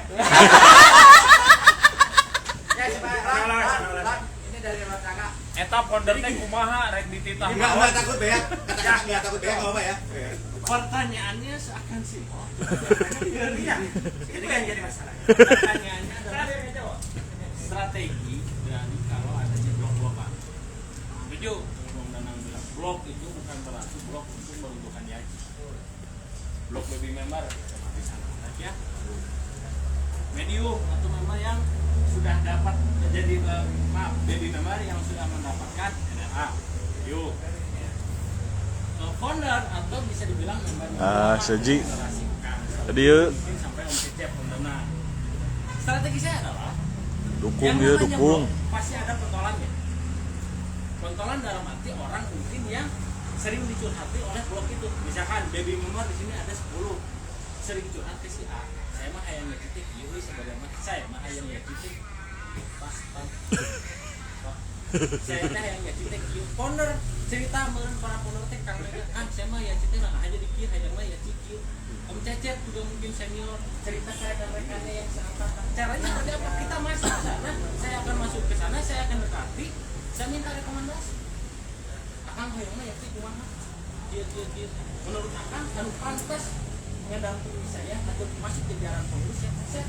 Ya, si Pak. Sanola we, sanola. Ini dari rumah tangga. Eta ponder teh kumaha rek dititah. Enggak takut ya. Katakan enggak takut ya, enggak apa ya. Pertanyaannya seakan simpel. Iya. Itu yang jadi masalah. Pertanyaannya adalah strategi dari kalau adanya blok-blokan. Setuju? Bang Danang bilang blok itu bukan berarti blok untuk meruntuhkan Yaji. Blok baby member seperti sana saja. Medium atau member yang sudah dapat menjadi baby member yang sudah mendapatkan NRA. Medium. Founder atau bisa dibilang member Seji. generasi Tadi ieu mungkin sampai Om Cecep, Om Danang. Strategi saya adalah dukung yang ieu namanya dukung. blok pasti ada pentolannya. Pentolan dalam arti orang mungkin yang sering dicurhati oleh blok itu. Misalkan baby member di sini ada 10 sering curhat ke si A. Saya mah hayang ngekitik, yuk sebagai saya mah hayang ngekitik. Pas. Saya teh hayang ngekitik, yuk founder cerita meureun para founder teh Kang Mega, saya mah ya cerita nah aja dikir, hayang mah ya cikir. Om Cecep juga mungkin senior cerita saya dan rekannya yang seangkatan. Caranya ada apa? Kita masuk ke sana, saya akan masuk ke sana, saya akan dekati, saya minta rekomendasi. Akang hayang mah ya cik kumaha? Kieu. Menurut Akang anu pantas mendampingi saya atau masuk ke jalan pengurus ya, saya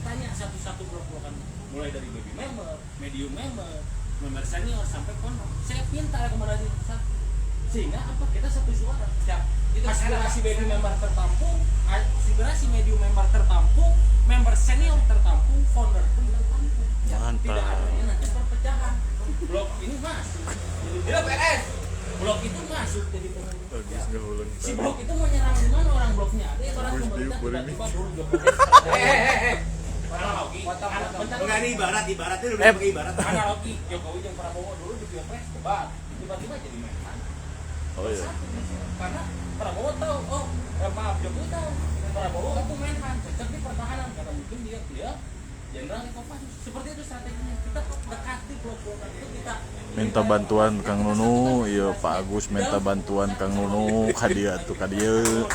tanya satu-satu blok-blokan mulai dari baby member, medium member senior sampai founder. Saya minta rekomendasi satu. Sehingga apa? Kita satu suara. Siap. Itu aspirasi baby member tertampung, aspirasi medium member tertampung, member senior tertampung, founder pun tertampung. Mantap. Tidak adanya nanti perpecahan. Blok ini masuk. Jadi PS. Blok itu masuk jadi pengurus. Si blok itu mau nyerang di mana orang bloknya? Ada yang orang pemerintah tiba-tiba dulu Jokowi. Analogi. Enggak ini ibaratnya udah pakai ibarat. Analogi Jokowi dan Prabowo dulu di Pilpres debat. Tiba-tiba jadi menhan. Oh iya. Karena Prabowo tahu, maaf Jokowi tahu Prabowo itu menhan, cocok di pertahanan karena mungkin dia jenderal di Kopassus. Seperti itu strateginya. Kita dekati blok-blokan itu kita Minta bantuan Kang Nunu, iya Pak Agus minta bantuan Kang Nunu ka dieu atuh ka dieu.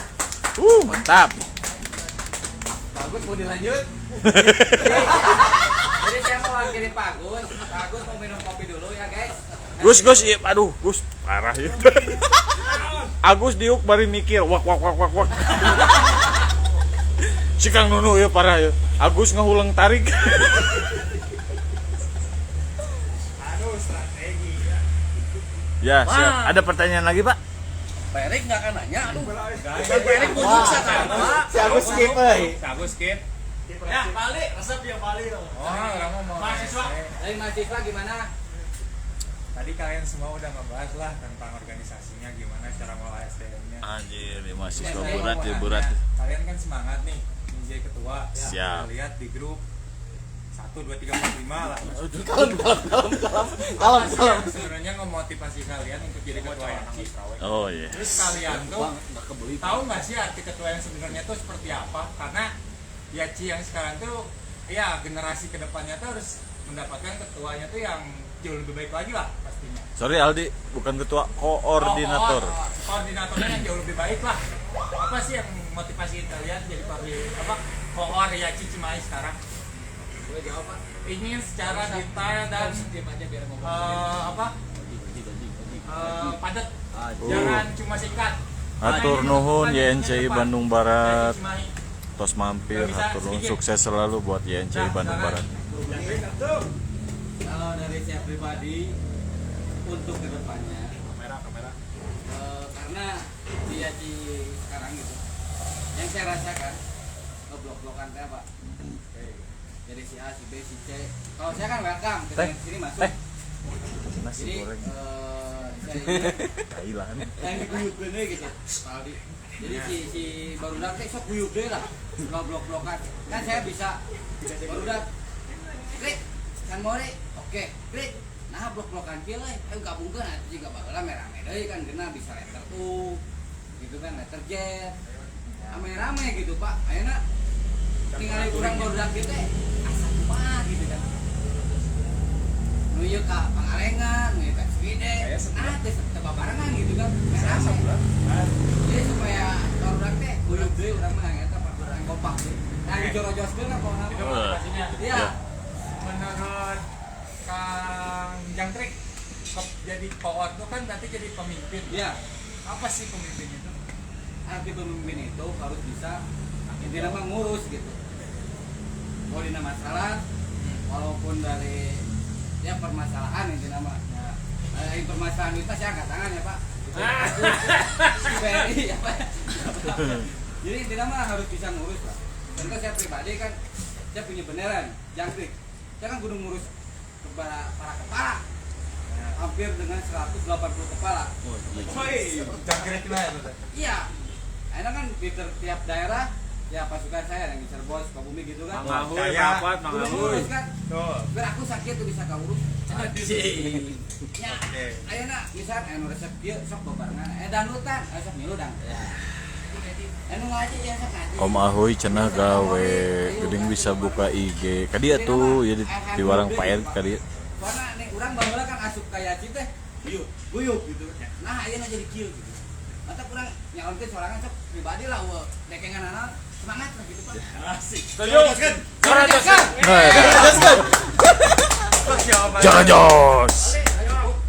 Mantap. Bagus mau dilanjut. Jadi saya mau wakili Pak Agus. Pak Agus mau minum kopi dulu ya guys. Gus, iya, aduh, Gus, parah ya. Agus diuk bari mikir, wak. Si Kang Nunu ya parah ya. Agus ngahulang tarik. Aduh, strategi ya. Ya, siap. Ada pertanyaan lagi, Pak? Pak Erik nggak akan nanya, aduh. Pak Erik mau juksa kan? Si Agus skip euy. Agus skip. Ya, balik, resep dia balik. Orang mau Mahasiswa. Dari mahasiswa gimana? Tadi kalian semua udah ngebahas lah tentang organisasinya gimana cara ngolah SDM-nya. Anjir, mahasiswa Saya berat mau ya, nanya, berat. Kalian kan semangat nih, menjadi ketua. Siap. Kita lihat di grup 1, 2, 3, 4, 5 lah. Kalem. Sebenarnya ngemotivasi kalian untuk jadi ketua Yaci. Oh iya. Terus kalian tuh tahu nggak sih arti ketua yang sebenarnya tuh seperti apa? Karena Yaci yang sekarang tuh, ya generasi kedepannya tuh harus mendapatkan ketuanya tuh yang jauh lebih baik lagi lah pastinya. Sorry Aldi, bukan ketua, koordinator. Koordinatornya yang jauh lebih baik lah. Apa sih yang motivasi kalian jadi koor Yaci Cimahi sekarang? Boleh jawab Pak. Ingin secara detail dan Diam aja biar ngomong. padat. Jangan cuma singkat. Hatur nuhun YNCI Bandung Barat. Yaci Cimahi. Tos mampir, hatur nuhun, sukses selalu buat YNCI Bandung Barat. Kalau dari saya pribadi untuk kedepannya Kamera. karena dia di sekarang gitu yang saya rasakan blok-blokan teh Pak. Jadi si A, si B, si C. Kalau saya kan welcome ke sini masuk. Nasi Jadi goreng. saya Thailand. yang diguyub bener gitu Pak Aldi. Jadi si barudak teh sok guyub deui lah. Blok-blokan. Kan saya bisa barudak klik kan more oke klik nah blok-blokan kieu euy ayo gabungkeun atuh jiga baheula merame deui kan geuna bisa letter U gitu kan letter J rame-rame gitu Pak ayeuna tinggal kurang barudak gitu asa kumaha gitu kan. Nu ieu ka Pangalengan, nu ieu ka Ciwidey. Teh tebabarengan gitu kan. Jadi supaya barudak teh guyub deui urang mah eta barudak kompak deui. Nah dijoro-joroskeun ka pohon Itu apa? motivasinya. Iya. Menurut Kang Jangkrik, jadi power itu kan berarti jadi pemimpin. Iya. Apa sih pemimpin itu? Arti pemimpin itu harus bisa intinya mah ngurus gitu. Mau dina masalah, walaupun dari ya permasalahan intinya mah. Ya, permasalahan itu saya angkat tangan ya Pak. Beri ya Pak. Jadi intinya mah harus bisa ngurus lah. Contoh saya pribadi kan, saya punya beneran Jangkrik. Saya kan kudu ngurus para kepala. Hampir dengan 180 kepala. Jangkrik lah itu. Iya. Enak kan di tiap daerah ya pasukan saya yang di Cirebon, Sukabumi gitu kan. Kayak apa? Kudu ngurus kan. Biar aku sakit tuh bisa kaurus. Ya. Ayeuna misal anu resep kieu sok bebarengan. Danutan, sok ngilu dang. Anu ngaji ya sok ngaji. Om Ahoy cenah gawe geuning bisa buka IG. Kadieu tuh ya di warang paer kadieu. Soalnya nih urang baheula kan asup ka yaci teh guyub gitu. Nah ayeuna jadi kieu gitu. Mata kurang nyaonkeun sorangan sok pribadi lah dekenganana semangat lah gitu Pak. Asik. Setuju. Jangan jos.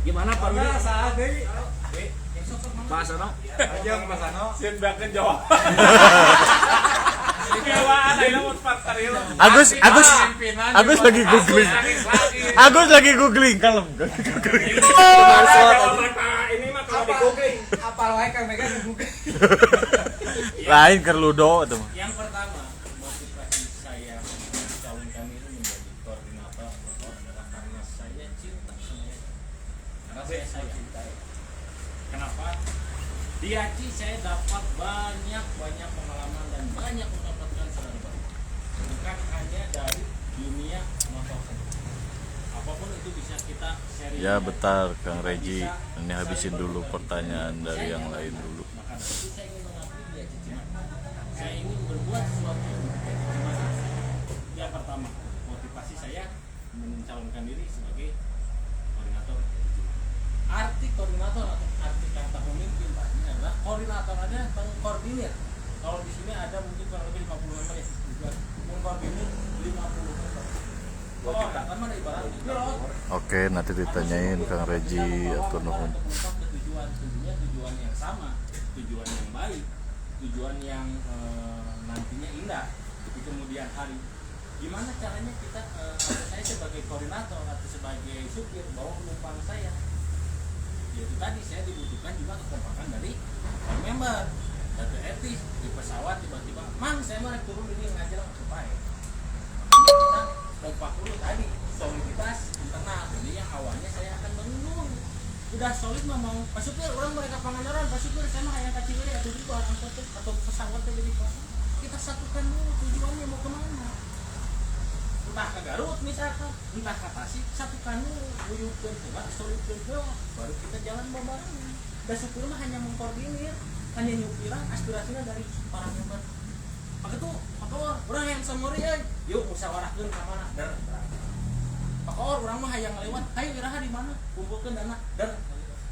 Gimana Pak Rudi? Saat deui. Bahasa no? Aja Mas Ano. Sieun bakeun jawab. Kewaan ayeuna mun faktor ieu. Agus lagi googling. Agus lagi googling kalem. Ini mah kalau di googling. Apal wae Kang Mega di Google. Lain keur ludo atuh. Yang pertama, motivasi saya mencalonkan diri menjadi koordinator adalah karena saya cinta sama Yaci. Karena saya cintai. Kenapa? Di Yaci saya dapat banyak pengalaman dan banyak mendapatkan saudara baru. Bukan hanya dari dunia motor saja. Apapun itu bisa kita sharing. Ya betar Kang Reji. Ini habisin dulu pertanyaan dari yang lain dulu. Maka dari itu saya ingin mengabdi di Yaci Cimahi. Saya ingin berbuat sesuatu untuk Yaci Cimahi. Yang pertama, motivasi saya mencalonkan diri sebagai koordinator Yaci Cimahi. Arti koordinator atau arti kata pemimpin Pak ini adalah koordinator ada mengkoordinir. Kalau di sini ada mungkin kurang lebih 50 member ya, mengkoordinir 50 member. Oh, kan mana ibaratnya pilot. Oke, nanti ditanyain Kang Reji atau nuhun. Tujuan yang sama, tujuan yang baik, tujuan yang nantinya indah di kemudian hari. Gimana caranya kita saya sebagai koordinator atau sebagai supir bawa penumpang saya, yaitu tadi saya dibutuhkan juga kekompakan dari member. Data etis di pesawat tiba-tiba, mang saya mau naik turun ini ngajar supaya makanya kita kompak dulu tadi, soliditas internal. Jadi yang awalnya saya akan menunggu udah solid mah mau Pak Supir, orang mereka Pangandaran, Pak Supir saya mah kayak kacil ya atau juga angkot atau pesawat jadi kita satukan dulu tujuannya mau kemana, entah ke Garut misalkan, entah ke Tasik, satukan dulu, wujudkan coba solidkan baru kita jalan bareng. Dan supir mah hanya mengkoordinir, hanya nyupiran aspirasinya dari para member. Maka tuh, orang yang samuri yuk musyawarahkeun ka mana? Der. Maka orang mah hayang lewat, hayu iraha di mana? Kumpulkeun dana. Der.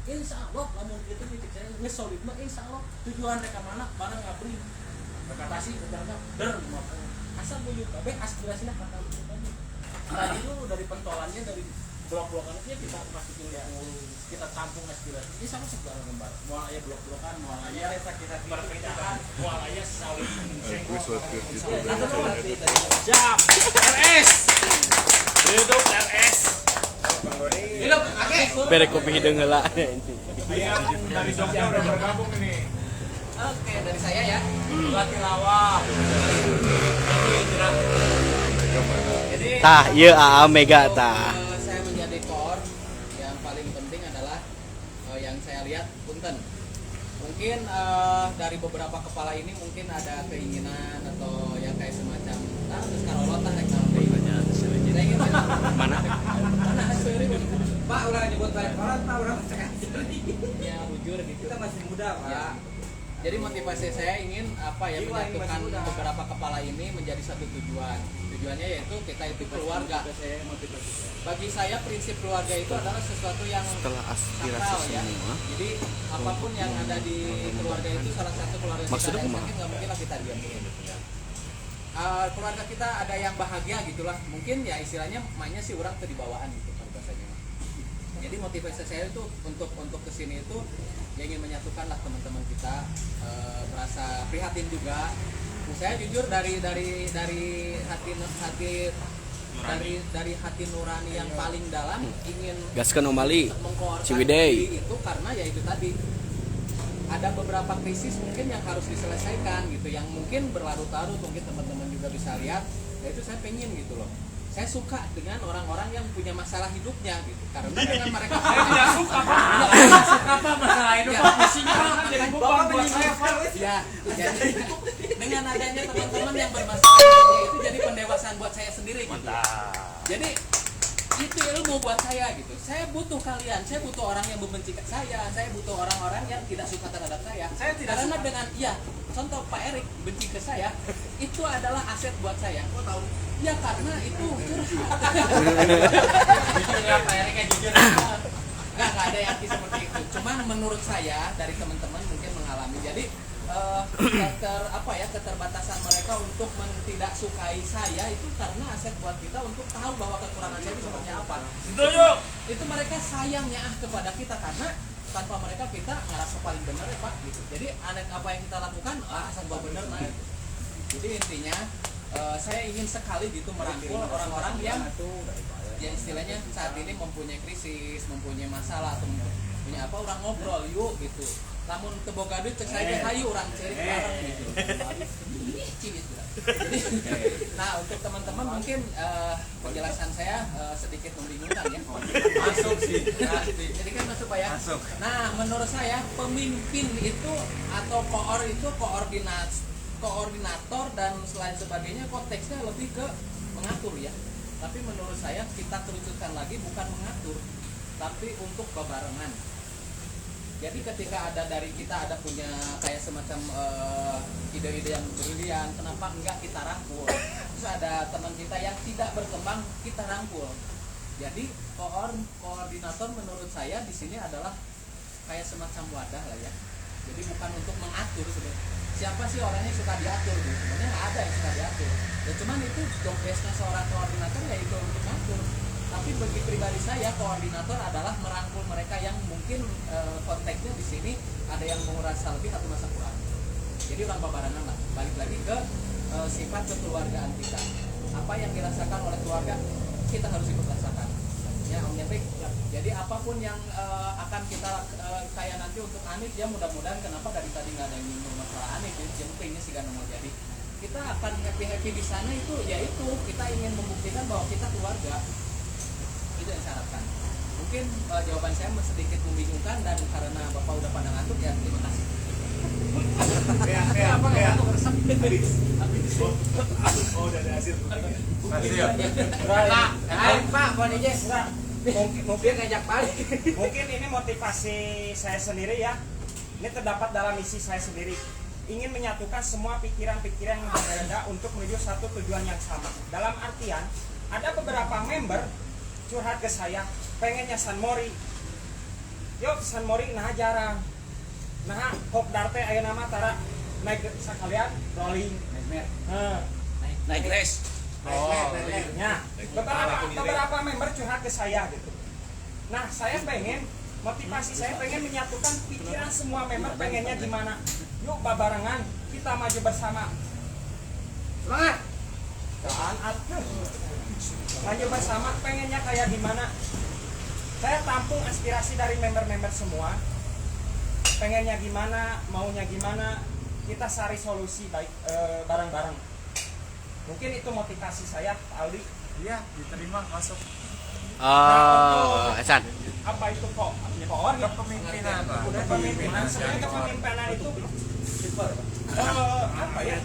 Insyaallah lamun kitu titik saya geus solid mah insyaallah tujuan reka mana bareng ngabri. Rekatasi berjalan der. Asal buyuk kabeh aspirasina kata tadi. Tadi dulu dari pentolannya dari blok-blokannya kita masukin dia kita tampung aspirasi ini sama segala lembar mau aya blok-blokan mau aya perbedaan mau aya saling Siap. RS. Hidup RS. Hidup, oke. Bere kopi hidung heula. Dari Jogja udah bergabung ini. Oke, dari saya ya. Latih lawak. Jadi Tah, ieu AA Mega tah. saya menjadi koor yang paling penting adalah yang saya lihat punten. Mungkin dari beberapa kepala ini mungkin ada keinginan atau yang kayak semacam terus karolot lah kayak saya ingin Mana? mana sorry Pak udah nyebut banyak orang Pak orang sekali ya jujur gitu Kita masih muda, Pak. Jadi motivasi saya ingin menyatukan beberapa kepala ini menjadi satu tujuan. Tujuannya yaitu kita itu keluarga. Bagi saya prinsip keluarga itu adalah sesuatu yang Setelah aspirasi sakral ya. semua. Jadi apapun yang ada di keluarga itu salah satu keluarga kita Maksudnya ada yang kumaha? sakit nggak mungkin lah kita diamin. Keluarga kita ada yang bahagia gitulah. Mungkin ya istilahnya mainnya sih orang tuh dibawaan gitu kan bahasanya. Jadi motivasi saya itu untuk kesini itu ya ingin menyatukan lah teman-teman kita, merasa prihatin juga. Saya jujur dari hati nurani yang paling dalam ingin Gaskeun Omali. mengkoordinasi Ciwidey. itu karena ya itu tadi ada beberapa krisis mungkin yang harus diselesaikan gitu, yang mungkin berlarut-larut, mungkin teman-teman juga bisa lihat. Ya itu saya pengen gitu loh. Saya suka dengan orang-orang yang punya masalah hidupnya gitu, karena dengan mereka Tidak suka Pak. Apa masalah hidup Ya. pusing kan jadi beban buat saya Pak. ya jadi dengan adanya teman-teman yang bermasalah hidupnya itu jadi pendewasaan buat saya sendiri gitu. Jadi itu ilmu buat saya gitu. Saya butuh kalian, saya butuh orang yang membenci saya butuh orang-orang yang tidak suka terhadap saya. Saya tidak Karena suka. dengan contoh Pak Erik benci ke saya, itu adalah aset buat saya. Kok tahu? Ya karena itu curhat. Jujur ya Pak Erik, jujur. Nggak ada yang seperti itu. Cuman menurut saya dari teman-teman mungkin mengalami. Jadi keterbatasan mereka untuk tidak sukai saya itu karena aset buat kita untuk tahu bahwa kekurangan saya itu seperti apa. Setuju. Itu mereka sayangnya kepada kita karena tanpa mereka kita ngerasa paling benar ya Pak gitu. Jadi apa yang kita lakukan asal gua benar nah. Jadi intinya saya ingin sekali gitu merangkul orang-orang yang istilahnya saat ini mempunyai krisis, mempunyai masalah atau punya apa, orang ngobrol yuk gitu. Namun teboga duit cek saya hayu orang cari bareng gitu. Jadi, nah untuk teman-teman mungkin penjelasan saya sedikit membingungkan ya. Masuk sih. Jadi kan masuk Pak ya. Masuk. Nah menurut saya pemimpin itu atau koordinator dan selain sebagainya konteksnya lebih ke mengatur ya. Tapi menurut saya kita kerucutkan lagi bukan mengatur, tapi untuk bebarengan. Jadi ketika kita ada punya kayak semacam ide-ide yang brilian, kenapa enggak kita rangkul? Terus ada teman kita yang tidak berkembang, kita rangkul. Jadi koordinator menurut saya di sini adalah kayak semacam wadah lah ya. Jadi bukan untuk mengatur sebenarnya. Siapa sih orangnya suka diatur gitu? Sebenarnya nggak ada yang suka diatur. Ya cuman itu job desk-nya seorang koordinator ya itu untuk mengatur. Tapi bagi pribadi saya koordinator adalah merangkul mereka yang mungkin konteksnya di sini ada yang merasa lebih atau merasa kurang. Jadi orang babarangan lah. Balik lagi ke sifat kekeluargaan kita. Apa yang dirasakan oleh keluarga kita harus ikut rasakan. Ya Om Nyepik. Jadi apapun yang akan kita kayak nanti untuk Anif ya mudah-mudahan kenapa dari tadi nggak ada yang nyinggung masalah Anif ya jempingnya sih gak mau jadi. Kita akan happy di sana itu yaitu kita ingin membuktikan bahwa kita keluarga. Itu yang saya harapkan. Mungkin jawaban saya sedikit membingungkan dan karena Bapak udah pada ngantuk ya terima kasih. Oh, udah ada hasil. Pak, mau aja. Mungkin ngajak balik. Mungkin ini motivasi saya sendiri ya. Ini terdapat dalam misi saya sendiri. Ingin menyatukan semua pikiran-pikiran yang berbeda untuk menuju satu tujuan yang sama. Dalam artian, ada beberapa member curhat ke saya, pengennya San Mori. Yuk San Mori nah jarang. Nah, kok darte aya nama tara naik sekalian rolling. Naik race. Ya, beberapa member curhat ke saya gitu. Nah, saya pengen motivasi saya pengen menyatukan pikiran semua member pengennya gimana. Yuk babarengan kita maju bersama. Semangat. Jangan atuh. Maju bersama pengennya kayak gimana. Saya tampung aspirasi dari member-member semua. Pengennya gimana, maunya gimana, kita cari solusi baik bareng-bareng. Mungkin itu motivasi saya, Pak Aldi. Iya, diterima masuk. Esan. apa itu kok koor ya? Kepemimpinan. Kepemimpinan. Sebenarnya kepemimpinan itu apa ya?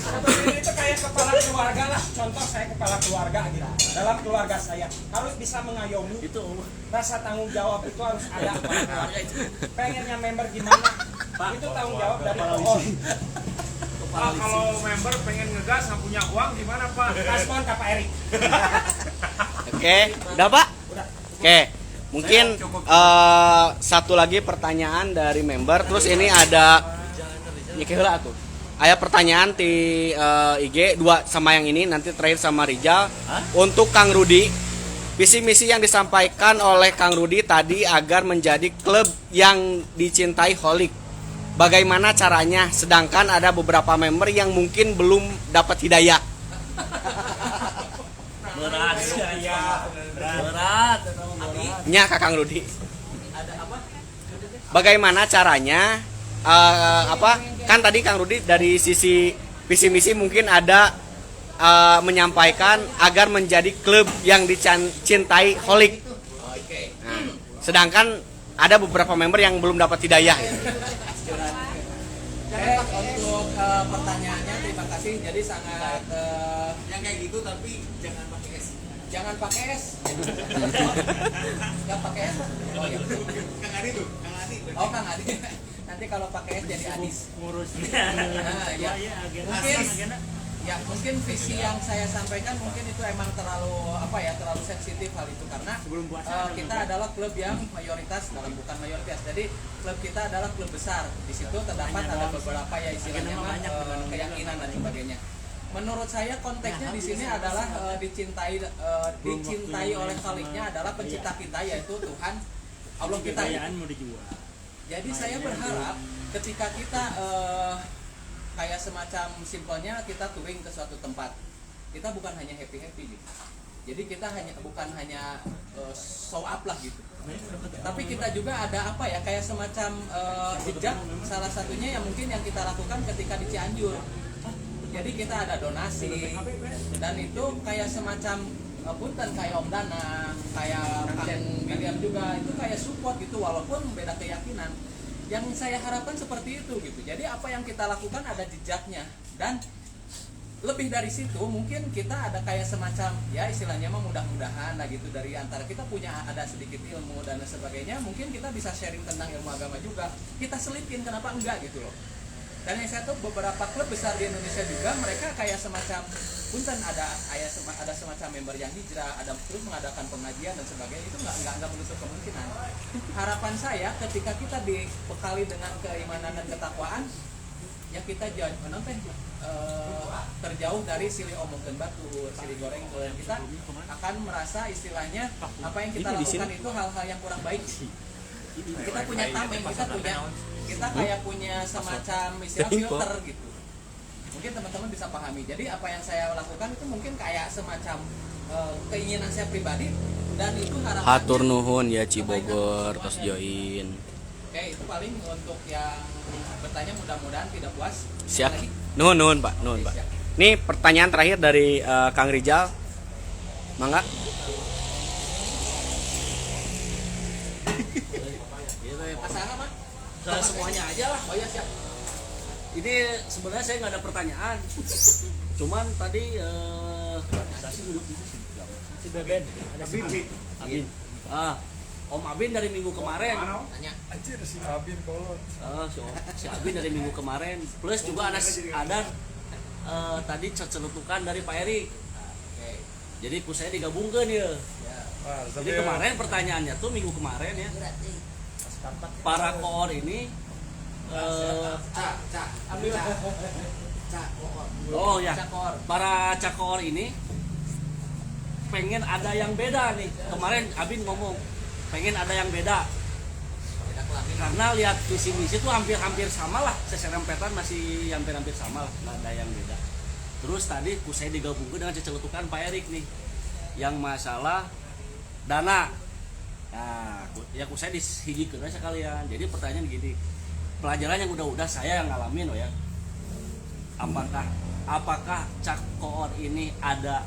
Kepemimpinan itu kayak kepala keluarga lah. Contoh saya kepala keluarga gitu. Dalam keluarga saya harus bisa mengayomi. Itu rasa tanggung jawab itu harus ada. Pengennya member gimana? Itu tanggung jawab dari koor. Pak, kalau member pengen ngegas nggak punya uang gimana Pak? Respon ke Pak Erik. Oke, udah Pak? Oke, mungkin satu lagi pertanyaan dari member. Terus ini ada nyekela tuh. Ada pertanyaan di IG dua sama yang ini, nanti terakhir sama Rijal. Untuk Kang Rudi, visi misi yang disampaikan oleh Kang Rudi tadi agar menjadi klub yang dicintai Holik. Bagaimana caranya? Sedangkan ada beberapa member yang mungkin belum dapat hidayah. Berat Nya Kakang Rudi. Bagaimana caranya? Kan tadi Kang Rudi dari sisi visi misi mungkin ada menyampaikan agar menjadi klub yang dicintai Holik. Nah, sedangkan ada beberapa member yang belum dapat hidayah. Untuk pertanyaannya terima kasih. Jadi sangat Yang kayak gitu tapi jangan pakai es. jangan pakai es. Nggak pakai es? Oh iya. Kang Adi tuh, Kang Adi. Oh Kang Adi. Nanti kalau pakai es jadi Adis. ngurusnya. Nah, ya mungkin visi yang saya sampaikan mungkin itu emang terlalu terlalu sensitif hal itu karena kita adalah klub yang mayoritas bukan mayoritas, jadi klub kita adalah klub besar. Di situ terdapat ada beberapa ya istilahnya keyakinan dan sebagainya. Menurut saya konteksnya di sini adalah dicintai oleh Khaliknya adalah pencipta kita, yaitu Tuhan Allah kita. Jadi saya berharap ketika kita kayak semacam simpelnya kita touring ke suatu tempat, kita bukan hanya happy gitu. Jadi kita bukan hanya show up lah gitu, tapi kita juga ada kayak semacam jejak. Salah satunya yang mungkin yang kita lakukan ketika di Cianjur. Jadi kita ada donasi dan itu kayak semacam punten kayak Om Dana, kayak Kang William juga itu kayak support gitu walaupun beda keyakinan. Yang saya harapkan seperti itu gitu. Jadi apa yang kita lakukan ada jejaknya, dan lebih dari situ mungkin kita ada kayak semacam ya istilahnya mah mudah-mudahan lah gitu, dari antara kita punya ada sedikit ilmu dan sebagainya, mungkin kita bisa sharing tentang ilmu agama juga, kita selipin, kenapa enggak gitu loh. Dan yang saya tahu beberapa klub besar di Indonesia juga mereka kayak semacam punten ada semacam member yang hijrah, ada terus mengadakan pengajian dan sebagainya, itu nggak menutup kemungkinan. Harapan saya ketika kita dibekali dengan keimanan dan ketakwaan, ya kita terjauh dari silih omong dan batu, silih goreng, dan kita akan merasa istilahnya apa yang kita lakukan itu hal-hal yang kurang baik. Kita punya tameng, kita kayak punya semacam istilah filter gitu. Mungkin teman-teman bisa pahami. Jadi apa yang saya lakukan itu mungkin kayak semacam keinginan saya pribadi, dan itu harapan. Hatur nuhun ya Cibogor tos join. Oke, itu paling untuk yang bertanya, mudah-mudahan tidak puas. Siap. Nuhun Pak, nuhun Pak. Ini pertanyaan terakhir dari Kang Rijal. Mangga. Asalnya mah Semuanya aja lah. oh ya siap. Ini sebenarnya saya nggak ada pertanyaan, cuman tadi si Beben ada Abin. Om Abin dari minggu kemarin. Tanya. Anjir si Abin kolot. Si Abin dari minggu kemarin. Plus juga ada tadi celutukan dari Pak Erik. Oke. Jadi saya digabungkan ya. Jadi kemarin pertanyaannya tuh minggu kemarin ya. Para koor ini oh ya, para cakor ini pengen ada yang beda nih. Kemarin Abin ngomong pengen ada yang beda karena lihat visi misi itu hampir sama lah, seserempetan masih hampir sama lah, nggak ada yang beda. Terus tadi saya digabungkan dengan cecelutukan Pak Erik nih yang masalah dana. Nah, ya saya dihijikeun sekalian. Jadi pertanyaan gini, pelajaran yang udah saya yang ngalamin ya. Apakah Cak Koor ini ada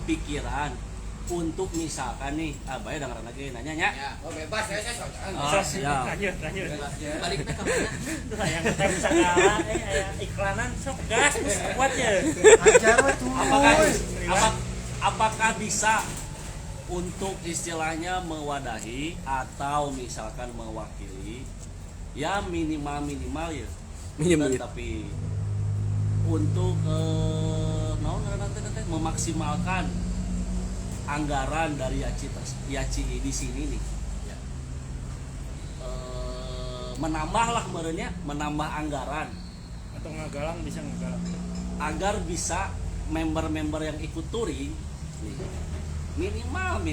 pikiran untuk misalkan nih, abah ya dengeran lagi nanya ya. Ya, oh bebas ya saya soalnya. Oh, siap. Lanjut. Baliknya ke mana? Nah, yang kita bisa kalah, iklanan sok gas, kuat ya. Apakah bisa untuk istilahnya mewadahi atau misalkan mewakili ya minimal ya tapi untuk memaksimalkan anggaran dari Yaci di sini nih menambah anggaran Atau ngagalang bisa ngagalang. agar bisa member-member yang ikut touring nih, minimal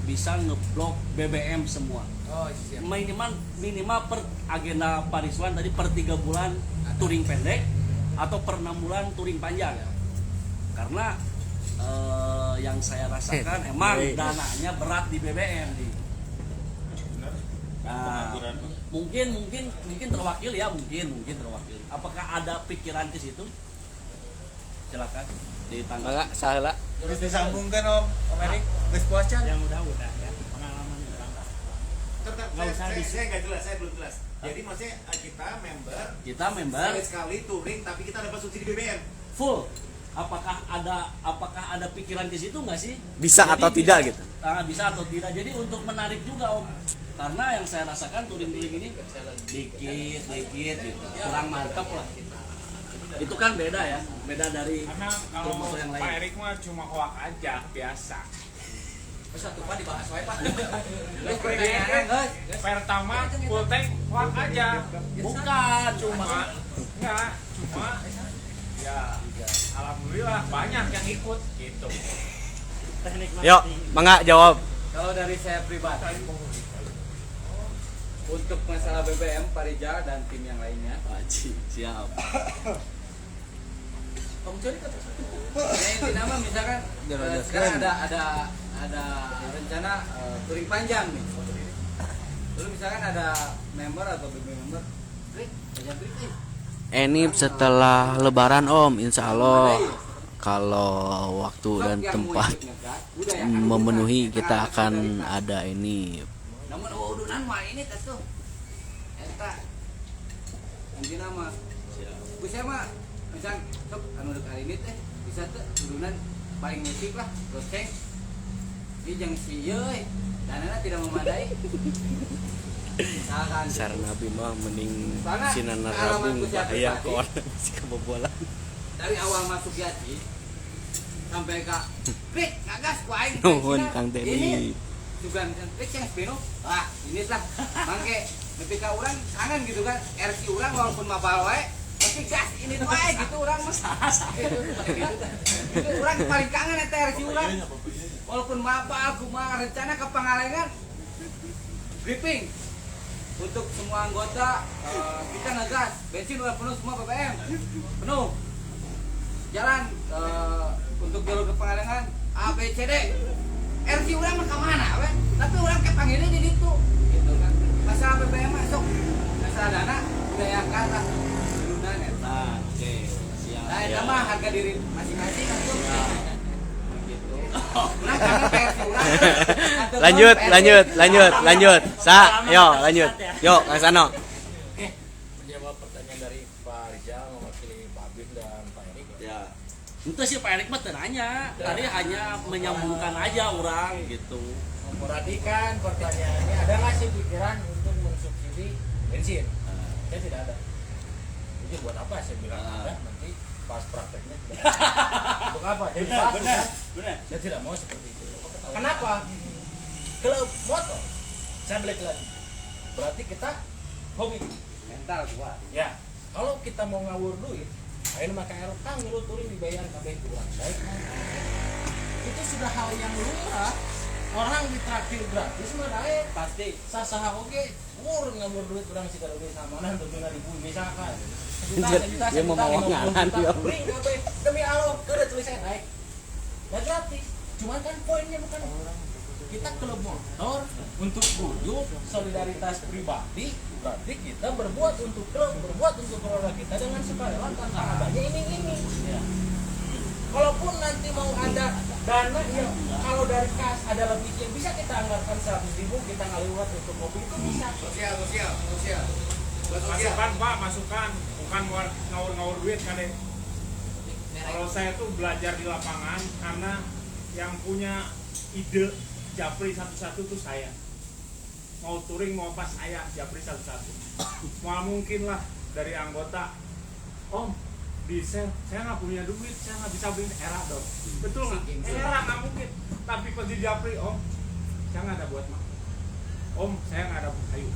bisa ngeblok BBM semua. Oh, siap. Minimal per agenda Pariswan tadi per 3 bulan touring pendek atau per 6 bulan touring panjang. Karena yang saya rasakan emang dananya berat di BBM nih. Nah, mungkin terwakil ya, mungkin terwakil. Apakah ada pikiran ke situ? Silakan ditanggapi. Mangga saheula. Terus disambungkan Om Erik, geus puas can? Yang udah ya, pengalaman orang. Nggak usah Saya nggak jelas, saya belum jelas. Jadi maksudnya kita member sekali touring tapi kita dapat subsidi BBM. Full. Apakah ada pikiran ke situ nggak sih? Bisa Jadi atau tidak gitu? Bisa atau tidak. Jadi untuk menarik juga Om. Karena yang saya rasakan touring-touring ini dikit gitu. Kurang mantap lah. Itu kan beda ya, beda dari Karena kalau motor yang lain. Pak Erik mah cuma hoak aja biasa. Terus satu Pak dibahas wae Pak. Pertama full tank hoak aja. Bukan, Cuma ya alhamdulillah banyak yang ikut gitu. Teknik Yuk, mangga jawab. Kalau dari saya pribadi untuk masalah BBM Pak Rijal dan tim yang lainnya, siap. Om Cori kata intinya mah misalkan sekarang ada rencana touring panjang nih. Lalu misalkan ada member atau BBM member, ajak break nih. Ini setelah Lebaran Om, insya Allah kalau waktu dan tempat memenuhi kita akan ada ini. Namun udunan mah ini tuh eta intinya mah bisa mah misal sok anu dek hari ini teh bisa tuh udunan paling musik lah goceng ini jeung si euy danana tidak memadai misalkan Sarana Bima mending Soalnya sinana pengalaman rabung ku siapa bahaya pribadi, kawan si kebobolan. dari awal masuk Yaci sampai ke klik ngagas ku aing Nuhun Kang Teni. juga klik yang spino ini lah mangke nepi ka urang kangen gitu kan RC urang walaupun mabal wae tapi gas ini tuh wae gitu urang mah itu urang paling kangen eta RC urang walaupun mabal kumaha rencana ke Pangalengan briefing untuk semua anggota kita ngegas bensin udah penuh semua BBM penuh jalan untuk jalur ke Pangalengan A B C D RC urang mah kemana we tapi urang kepanggilnya di ditu gitu kan masalah BBM masuk masalah dana udah yang kata lunan eta Oke, siap. nah eta mah harga diri masing-masing atuh gitu urang kangen RC urang Lanjut. Lanjut. Yo, Kang Sano. Menjawab pertanyaan dari Pak Rijal mewakili Pak Bin dan Pak Erik. Ya. Itu sih Pak Erik mah nanya. Tadi hanya menyambungkan aja orang gitu. Memperhatikan pertanyaannya, ada nggak sih pikiran untuk mensubsidi bensin? Saya tidak ada. Jadi buat apa saya bilang ada? Nanti pas prakteknya tidak. Untuk apa? Jadi Benar. saya tidak mau seperti itu. Kenapa? Klub motor saya balik lagi. Berarti kita hobi mental kuat ya. Kalau kita mau ngawur duit, ayo maka erotang ngilu touring dibayar kabeh kurang baik. Itu sudah hal yang lumrah. Orang ditraktir gratis mah dae pasti sasaha oge mur ngawur duit urang sih kalau duit samanan 7.000 misalkan. Sejuta, Dia mau ngalan dia. Bring kabeh demi Allah keur tulisan naik. Ya gratis. Cuman kan poinnya bukan orang. Kita klub motor untuk wujud solidaritas pribadi, berarti kita berbuat untuk klub, berbuat untuk keluarga kita dengan sukarela tanpa adanya ini. Ya. kalaupun nanti mau ada dana ya kalau dari kas ada lebih yang bisa kita anggarkan 100.000 kita ngaliwat untuk kopi itu bisa. Sosial. Buat sosial. Masukan Pak, masukan, bukan ngawur-ngawur duit kan deh. Kalau saya tuh belajar di lapangan karena yang punya ide Japri satu-satu tuh saya. Mau touring mau pas saya Japri satu-satu. Mau mungkin lah dari anggota, Om di sel, saya nggak punya duit, saya nggak bisa beli era dong. Betul nggak? Era nggak mungkin. Tapi pas di Japri, Om, saya nggak ada buat makan. Om, saya nggak ada buat kayu.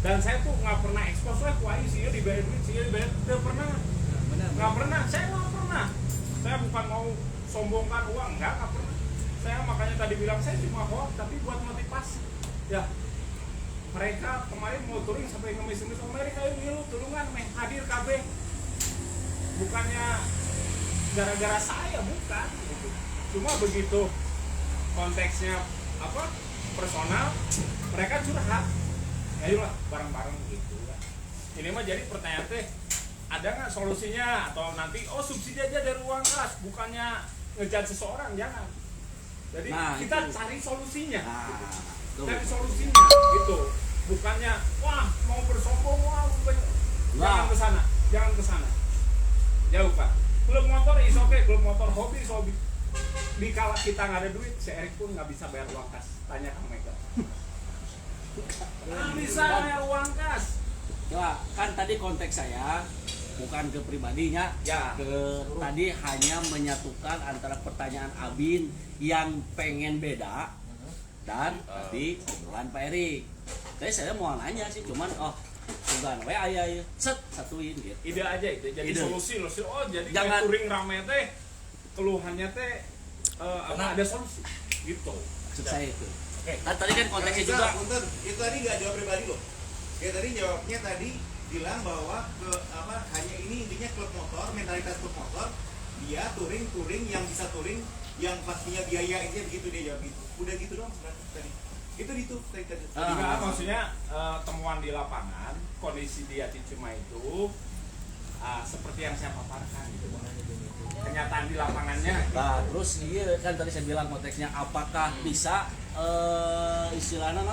Dan saya tuh nggak pernah ekspos lah kuai sih dibayar duit, sih dibayar, nggak pernah. Nggak pernah, saya nggak pernah. Saya bukan mau sombongkan uang, nggak pernah. Saya makanya tadi bilang saya cuma hoax, tapi buat motivasi. Ya, mereka kemarin mau touring sampai ngemis-ngemis mereka ini lu tulungan hadir KB, bukannya gara-gara saya, bukan gitu. Cuma begitu konteksnya apa personal mereka curhat, ayolah bareng-bareng gitu ya. Ini mah jadi pertanyaan teh ada nggak solusinya atau nanti subsidi aja dari uang kas, bukannya ngejat seseorang, jangan. Jadi kita cari solusinya gitu. Cari solusinya gitu, bukannya wah mau bersombong, jangan ke sana jauh Pak. Klub motor is okay, klub motor hobi is hobi. Di kala kita nggak ada duit, si Erik pun nggak bisa bayar uang kas, tanya Kang Mega. Nggak bisa bayar uang kas. Ya, kan tadi konteks saya bukan ke pribadinya, Ya. Tadi hanya menyatukan antara pertanyaan Abin yang pengen beda dan tadi obrolan Pak Erik. Tapi saya mau nanya sih, cuman sugan we aya set satuin gitu. Ide aja itu jadi Ide. solusi. Jadi Jangan- kayak touring rame teh keluhannya teh ada solusi gitu. Maksud saya itu. Oke. Kan tadi kan konteksnya Bisa, juga punten. Itu tadi nggak jawab pribadi loh. Dia tadi jawabnya tadi bilang bahwa hanya ini intinya klub motor, mentalitas klub motor, dia touring yang bisa touring yang pastinya biaya itu begitu dia jawab gitu. Udah gitu dong sebenarnya tadi. Itu tadi. Enggak, maksudnya temuan di lapangan kondisi dia Cicuma itu seperti yang saya paparkan gitu. Kenyataan di lapangannya. Nah, terus iya kan tadi saya bilang konteksnya apakah bisa istilahnya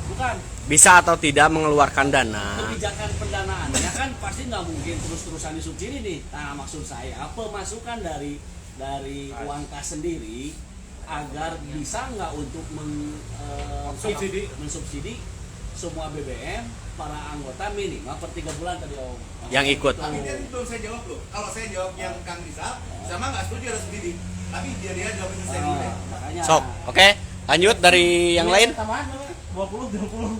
bukan Bisa atau tidak mengeluarkan dana. kebijakan pendanaannya kan pasti nggak mungkin terus-terusan disubsidi nih. Nah, maksud saya apa masukan dari uang kas sendiri agar bisa nggak untuk mensubsidi semua BBM para anggota minimal per 3 bulan tadi Om. Yang ikut. Tapi dia belum saya jawab loh. Kalau saya jawab yang Kang Rizal, sama nggak setuju harus sendiri. Tapi dia jawabnya saya dulu deh. Makanya Sok, oke. Lanjut dari yang lain. Tambahan 20.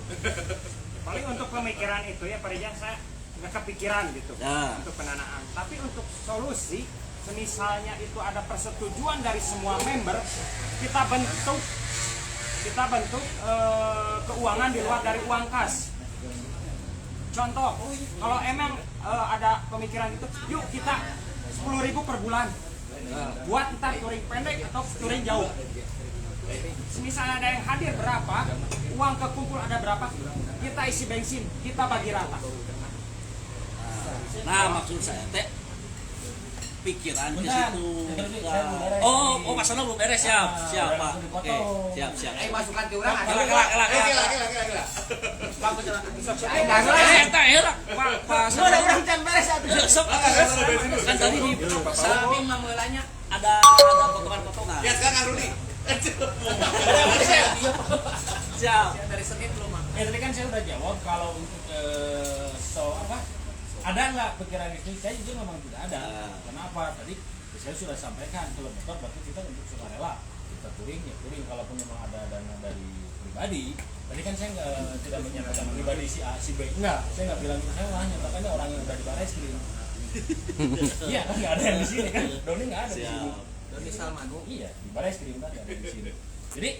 Paling untuk pemikiran itu ya Pak Rijal saya nggak kepikiran gitu Nah. untuk pendanaan. Tapi untuk solusi, semisalnya itu ada persetujuan dari semua member, kita bentuk keuangan di luar dari uang kas. Contoh, kalau emang ada pemikiran itu, yuk kita 10.000 per bulan buat ntar touring pendek atau touring jauh. Misalnya ada yang hadir berapa, uang kekumpul ada berapa, kita isi bensin, kita bagi rata. Nah, maksud saya teh pikiran ke Bentar. situ. Saya belum beres. Masalah belum beres, siap Pak. Oke, siap. Masukan ke urang Kelak. Gila. Pas Udah can beres atuh. sok kan tadi di Sapi memelanya ada potongan-potongan. Ya sekarang Kang Rudi. Siap. dari Senin belum mah. Tadi kan saya udah jawab kalau untuk ada nggak pikiran itu? Saya juga memang tidak ada. Kenapa? Tadi saya sudah sampaikan kalau motor berarti kita untuk sukarela kita touring ya touring. Kalaupun memang ada dana dari pribadi, tadi kan saya tidak menyampaikan pribadi si A si B. Enggak, saya nggak bilang gitu. Saya malah nyatakannya orang yang udah di baris krim. Iya kan nggak ada yang di sini kan? Doni nggak ada di sini. Doni Salmago. Iya di baris krim kan ada di sini. Jadi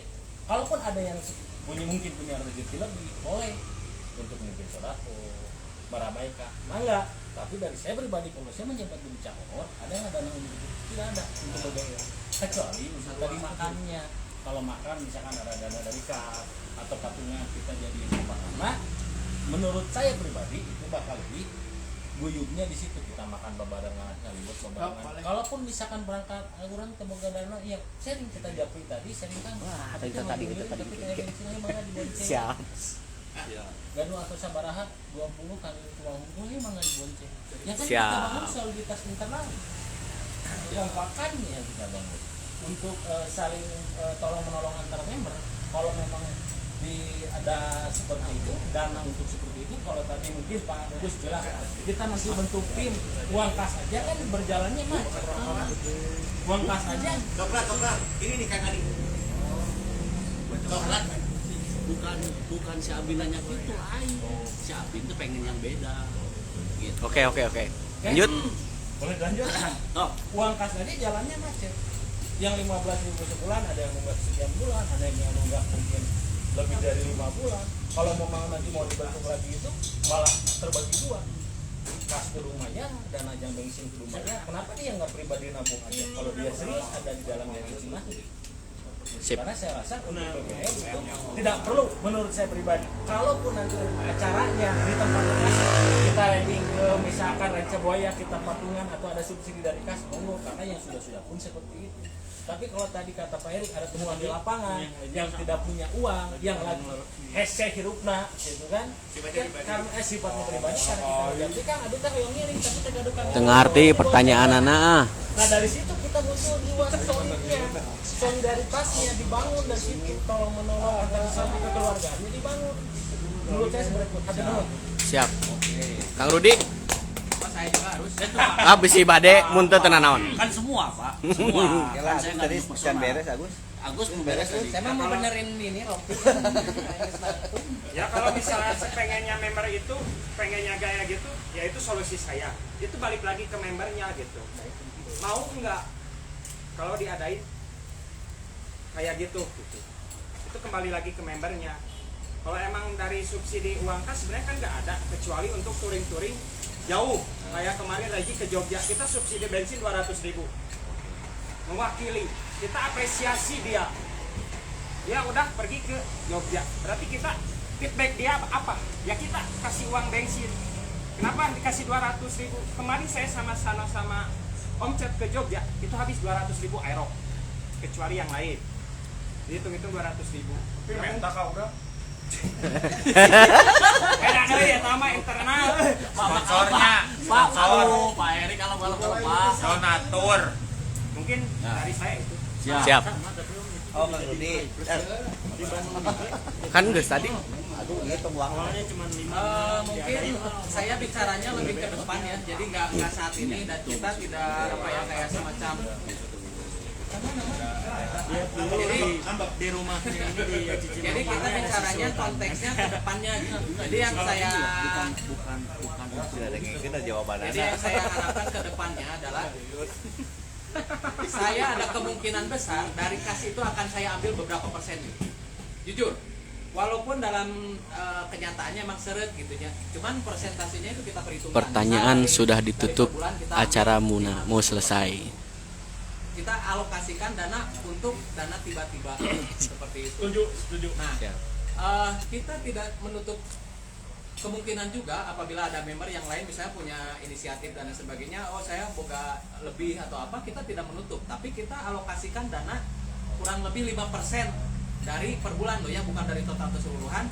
kalaupun ada yang mungkin punya rezeki lebih boleh untuk memimpin sodako meramaikan, mangga. Tapi dari saya pribadi kalau saya menjabat di Cahor, ada yang ada nama begitu? Tidak ada untuk BBM. Kecuali untuk dari makannya. Kalau makan misalkan ada dana dari kas atau patungan kita jadi apa karena menurut saya pribadi itu bakal lebih guyubnya di situ kita makan babarengan ngalibut babarengan. Kalaupun misalkan berangkat orang ke boga dana ya sharing kita japri tadi sharing kan. Wah, tadi Siap. Gaduh atau sabaraha 20 kali 20 mah enggak dibonceng. Ya kan Siap. kita bangun soliditas internal. Kompakannya kita bangun untuk saling tolong menolong antar member. Kalau memang ada seperti itu dana untuk seperti itu, kalau tadi mungkin Pak Agus jelas kita nanti bentuk tim uang kas aja kan berjalannya macet. Uang kas aja. Coklat, ini nih Kang Adi. Coklat. bukan si Abi nanya gitu aing. Si Abi itu pengen yang beda. Gitu. Oke. Lanjut. Boleh lanjut? Oh, Uang kas aja jalannya macet. Yang 15.000 sebulan ada yang nunggak sekian bulan, ada yang nunggak mungkin lebih dari 5 bulan. Kalau mau nanti mau dibentuk lagi itu malah terbagi dua. Kas ke rumahnya dan ajang bensin ke rumahnya. Kenapa dia nggak pribadi nabung aja? Kalau dia serius ada di dalam bensin masuk. Sip. Karena saya rasa untuk BBM itu tidak perlu menurut saya pribadi. Kalaupun nanti acaranya di tempat kas kita landing ke misalkan Ranca Buaya kita patungan atau ada subsidi dari kas, monggo karena yang sudah pun seperti itu. Tapi kalau tadi kata Pak Erik ada temuan di lapangan yang tidak punya uang, yang lagi hese hirupna gitu kan? Karena sifatnya pribadi karena kita jadi kan aduh teh yang ngiring tapi teh gadukan. Tengah arti pertanyaan anak. Nah dari situ kita butuh dua solidnya, solidaritasnya dibangun dari situ, tolong menolong antara satu kekeluargaannya dibangun. Menurut saya seperti itu. Siap. Kang Rudi. Pak saya juga harus. Bisi bade muntah tenan naon. Kan semua, Pak. Semua. Yalah, Kan saya nggak tadi personal. can beres Agus. Agus mau beres tadi. Saya mah mau benerin ini Rocky. Ya kalau misalnya pengennya member itu pengennya gaya gitu, ya itu solusi saya. Itu balik lagi ke membernya gitu. Mau nggak kalau diadain kayak gitu. Itu kembali lagi ke membernya. Kalau emang dari subsidi uang kas sebenarnya kan nggak ada kecuali untuk touring-touring jauh. Kayak kemarin lagi ke Jogja kita subsidi bensin 200.000. Mewakili, kita apresiasi dia. Dia udah pergi ke Jogja. Berarti kita feedback dia apa? Ya kita kasih uang bensin. Kenapa dikasih 200.000? Kemarin saya sama omset ke Jogja itu habis 200.000 aero. Kecuali yang lain. Dihitung-hitung 200.000. Tapi minta kau udah. Enak ya nama internal. Sponsornya Pak, Pak Erik kalau Pak. donatur. Mungkin dari saya itu. Siap. Oh, Kang Rudi. Kan geus tadi. Aduh, ngitung uangnya. Mungkin saya bicaranya lebih ke depan ya, jadi nggak saat ini dan kita tidak apa ya kayak semacam Di rumahnya ini di jadi kita bicaranya konteksnya ke depannya gitu. Jadi yang saya bukan Sudah ada kita jawabannya. jadi yang saya harapkan ke depannya adalah saya ada kemungkinan besar dari kas itu akan saya ambil beberapa persen jujur walaupun dalam kenyataannya emang seret gitu ya cuman persentasenya itu kita perhitungkan. Pertanyaan Misal, sudah dari ditutup, per bulan kita acara ambil mau selesai. kita alokasikan dana untuk dana tiba-tiba seperti itu. Setuju. Nah, kita tidak menutup kemungkinan juga apabila ada member yang lain misalnya punya inisiatif dan lain sebagainya, oh saya boga lebih atau apa, kita tidak menutup, tapi kita alokasikan dana kurang lebih 5% dari per bulan loh ya, bukan dari total keseluruhan.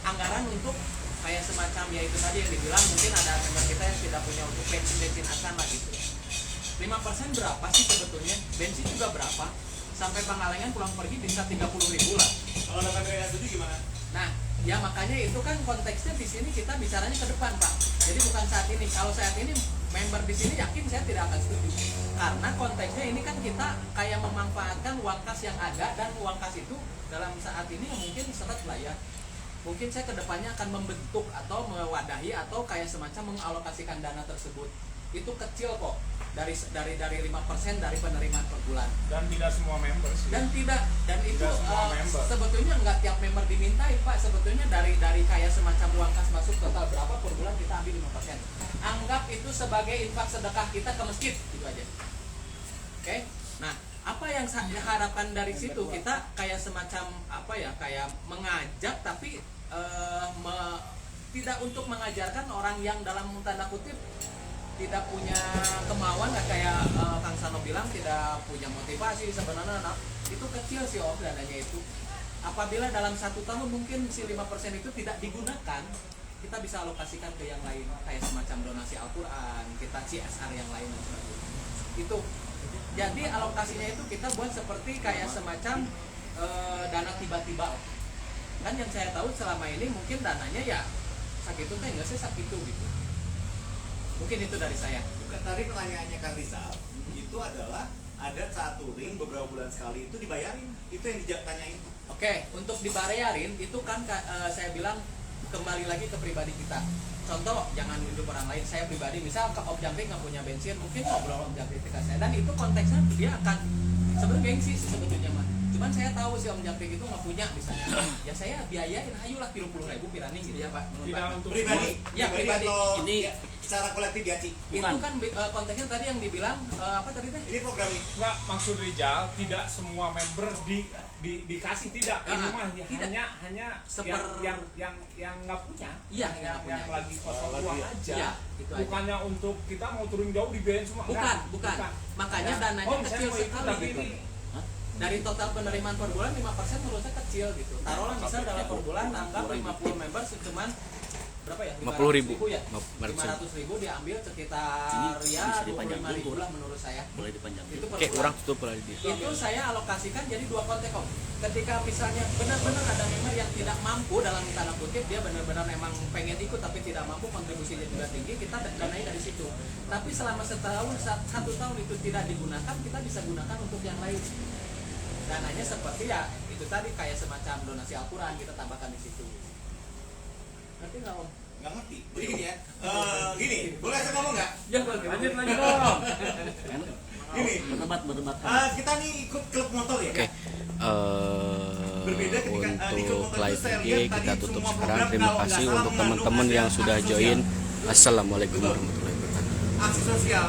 Anggaran untuk kayak semacam ya itu tadi yang dibilang mungkin ada member kita yang tidak punya untuk bensin akan lah gitu. 5% berapa sih sebetulnya? Bensin juga berapa? Sampai Pangalengan pulang pergi bisa 30.000 lah. Kalau dapat gaya itu gimana? Nah, ya makanya itu kan konteksnya di sini kita bicaranya ke depan, Pak. Jadi bukan saat ini. Kalau saat ini member di sini yakin saya tidak akan setuju. Karena konteksnya ini kan kita kayak memanfaatkan uang kas yang ada dan uang kas itu dalam saat ini mungkin seret lah ya. Mungkin saya kedepannya akan membentuk atau mewadahi atau kayak semacam mengalokasikan dana tersebut. Itu kecil kok. Dari 5% dari penerimaan per bulan. Dan tidak semua member sih. Dan itu Tidak semua member. sebetulnya nggak tiap member dimintai Pak, sebetulnya dari kayak semacam uang kas masuk total berapa per bulan kita ambil 5%. Anggap itu sebagai infak sedekah kita ke masjid gitu aja. Oke? Nah, apa yang saya harapkan dari situ kita kayak semacam apa ya, kayak mengajak tapi tidak untuk mengajarkan orang yang dalam tanda kutip tidak punya kemauan, nggak kayak Kang Sano bilang tidak punya motivasi. Sebenarnya itu kecil sih Om dananya itu. Apabila dalam 1 tahun mungkin si 5% itu tidak digunakan, kita bisa alokasikan ke yang lain kayak semacam donasi Al-Quran, kita CSR yang lain dan sebagainya. Itu jadi alokasinya itu kita buat seperti kayak semacam dana tiba-tiba kan. Yang saya tahu selama ini mungkin dananya ya sakitu teh nggak sih sakitu gitu. Mungkin itu dari saya. Bukan, tadi pertanyaannya Kang Rizal itu adalah ada satu ring beberapa bulan sekali itu dibayarin, itu yang ditanyain. Oke, untuk dibayarin itu kan saya bilang kembali lagi ke pribadi kita. Contoh, jangan nunjuk orang lain. Saya pribadi, misal ke Om Jangkrik nggak punya bensin, mungkin ngobrol Om Jangkrik ke saya, dan itu konteksnya dia akan sebenarnya gengsi sih sebetulnya mah. Cuman saya tahu si Om Jangkrik itu nggak punya misalnya, ya saya biayain, ayolah 30.000 pirani gitu ya Pak. Tidak untuk Pribadi, Ya, pribadi. atau Ini secara kolektif ya Ci? Itu kan konteksnya tadi yang dibilang apa tadi teh? Ini program ini. Enggak, maksud Rijal tidak semua member dikasih, tidak. Ini mah tidak. hanya Seper- yang nggak punya. Iya, yang nggak yang punya. lagi kosong uang aja. Iya, itu aja. Bukannya untuk kita mau turun jauh dibiayain semua. Bukan, Enggak, bukan. Makanya Ya. dananya Om, kecil saya mau ikut, sekali tapi gitu. ini Dari total penerimaan per bulan 5% menurut saya kecil gitu. Taruhlah misal dalam per bulan anggap 50 member cuman berapa ya? 50.000. ya? 500.000. 500.000 diambil sekitar Ini ya bisa dipanjang 25.000 dulu. lah menurut saya. boleh dipanjangin. Itu per Oke, bulan. orang tutup lah di. Itu saya alokasikan jadi 2 konteks Om. Ketika misalnya benar-benar ada member yang tidak mampu dalam tanda kutip, dia benar-benar memang pengen ikut tapi tidak mampu, kontribusinya juga tinggi, kita danai dari situ. Tapi selama setahun, 1 tahun itu tidak digunakan, kita bisa gunakan untuk yang lain. Dananya seperti ya itu tadi kayak semacam donasi Al-Quran, kita tambahkan di situ. Ngerti nggak Om? Nggak ngerti. Jadi gini ya, gini, boleh saya ngomong nggak? Ya boleh. lanjut dong. Gini, Berdebat. kita nih ikut klub motor ya. Oke. Berbeda ketika, di klub Untuk motor itu live saya IG lihat kita tadi tutup semua sekarang. program Terima kalau nggak kasih salah untuk mengandung teman-teman yang aksi sudah sosial. join. Assalamualaikum warahmatullahi wabarakatuh. Aksi sosial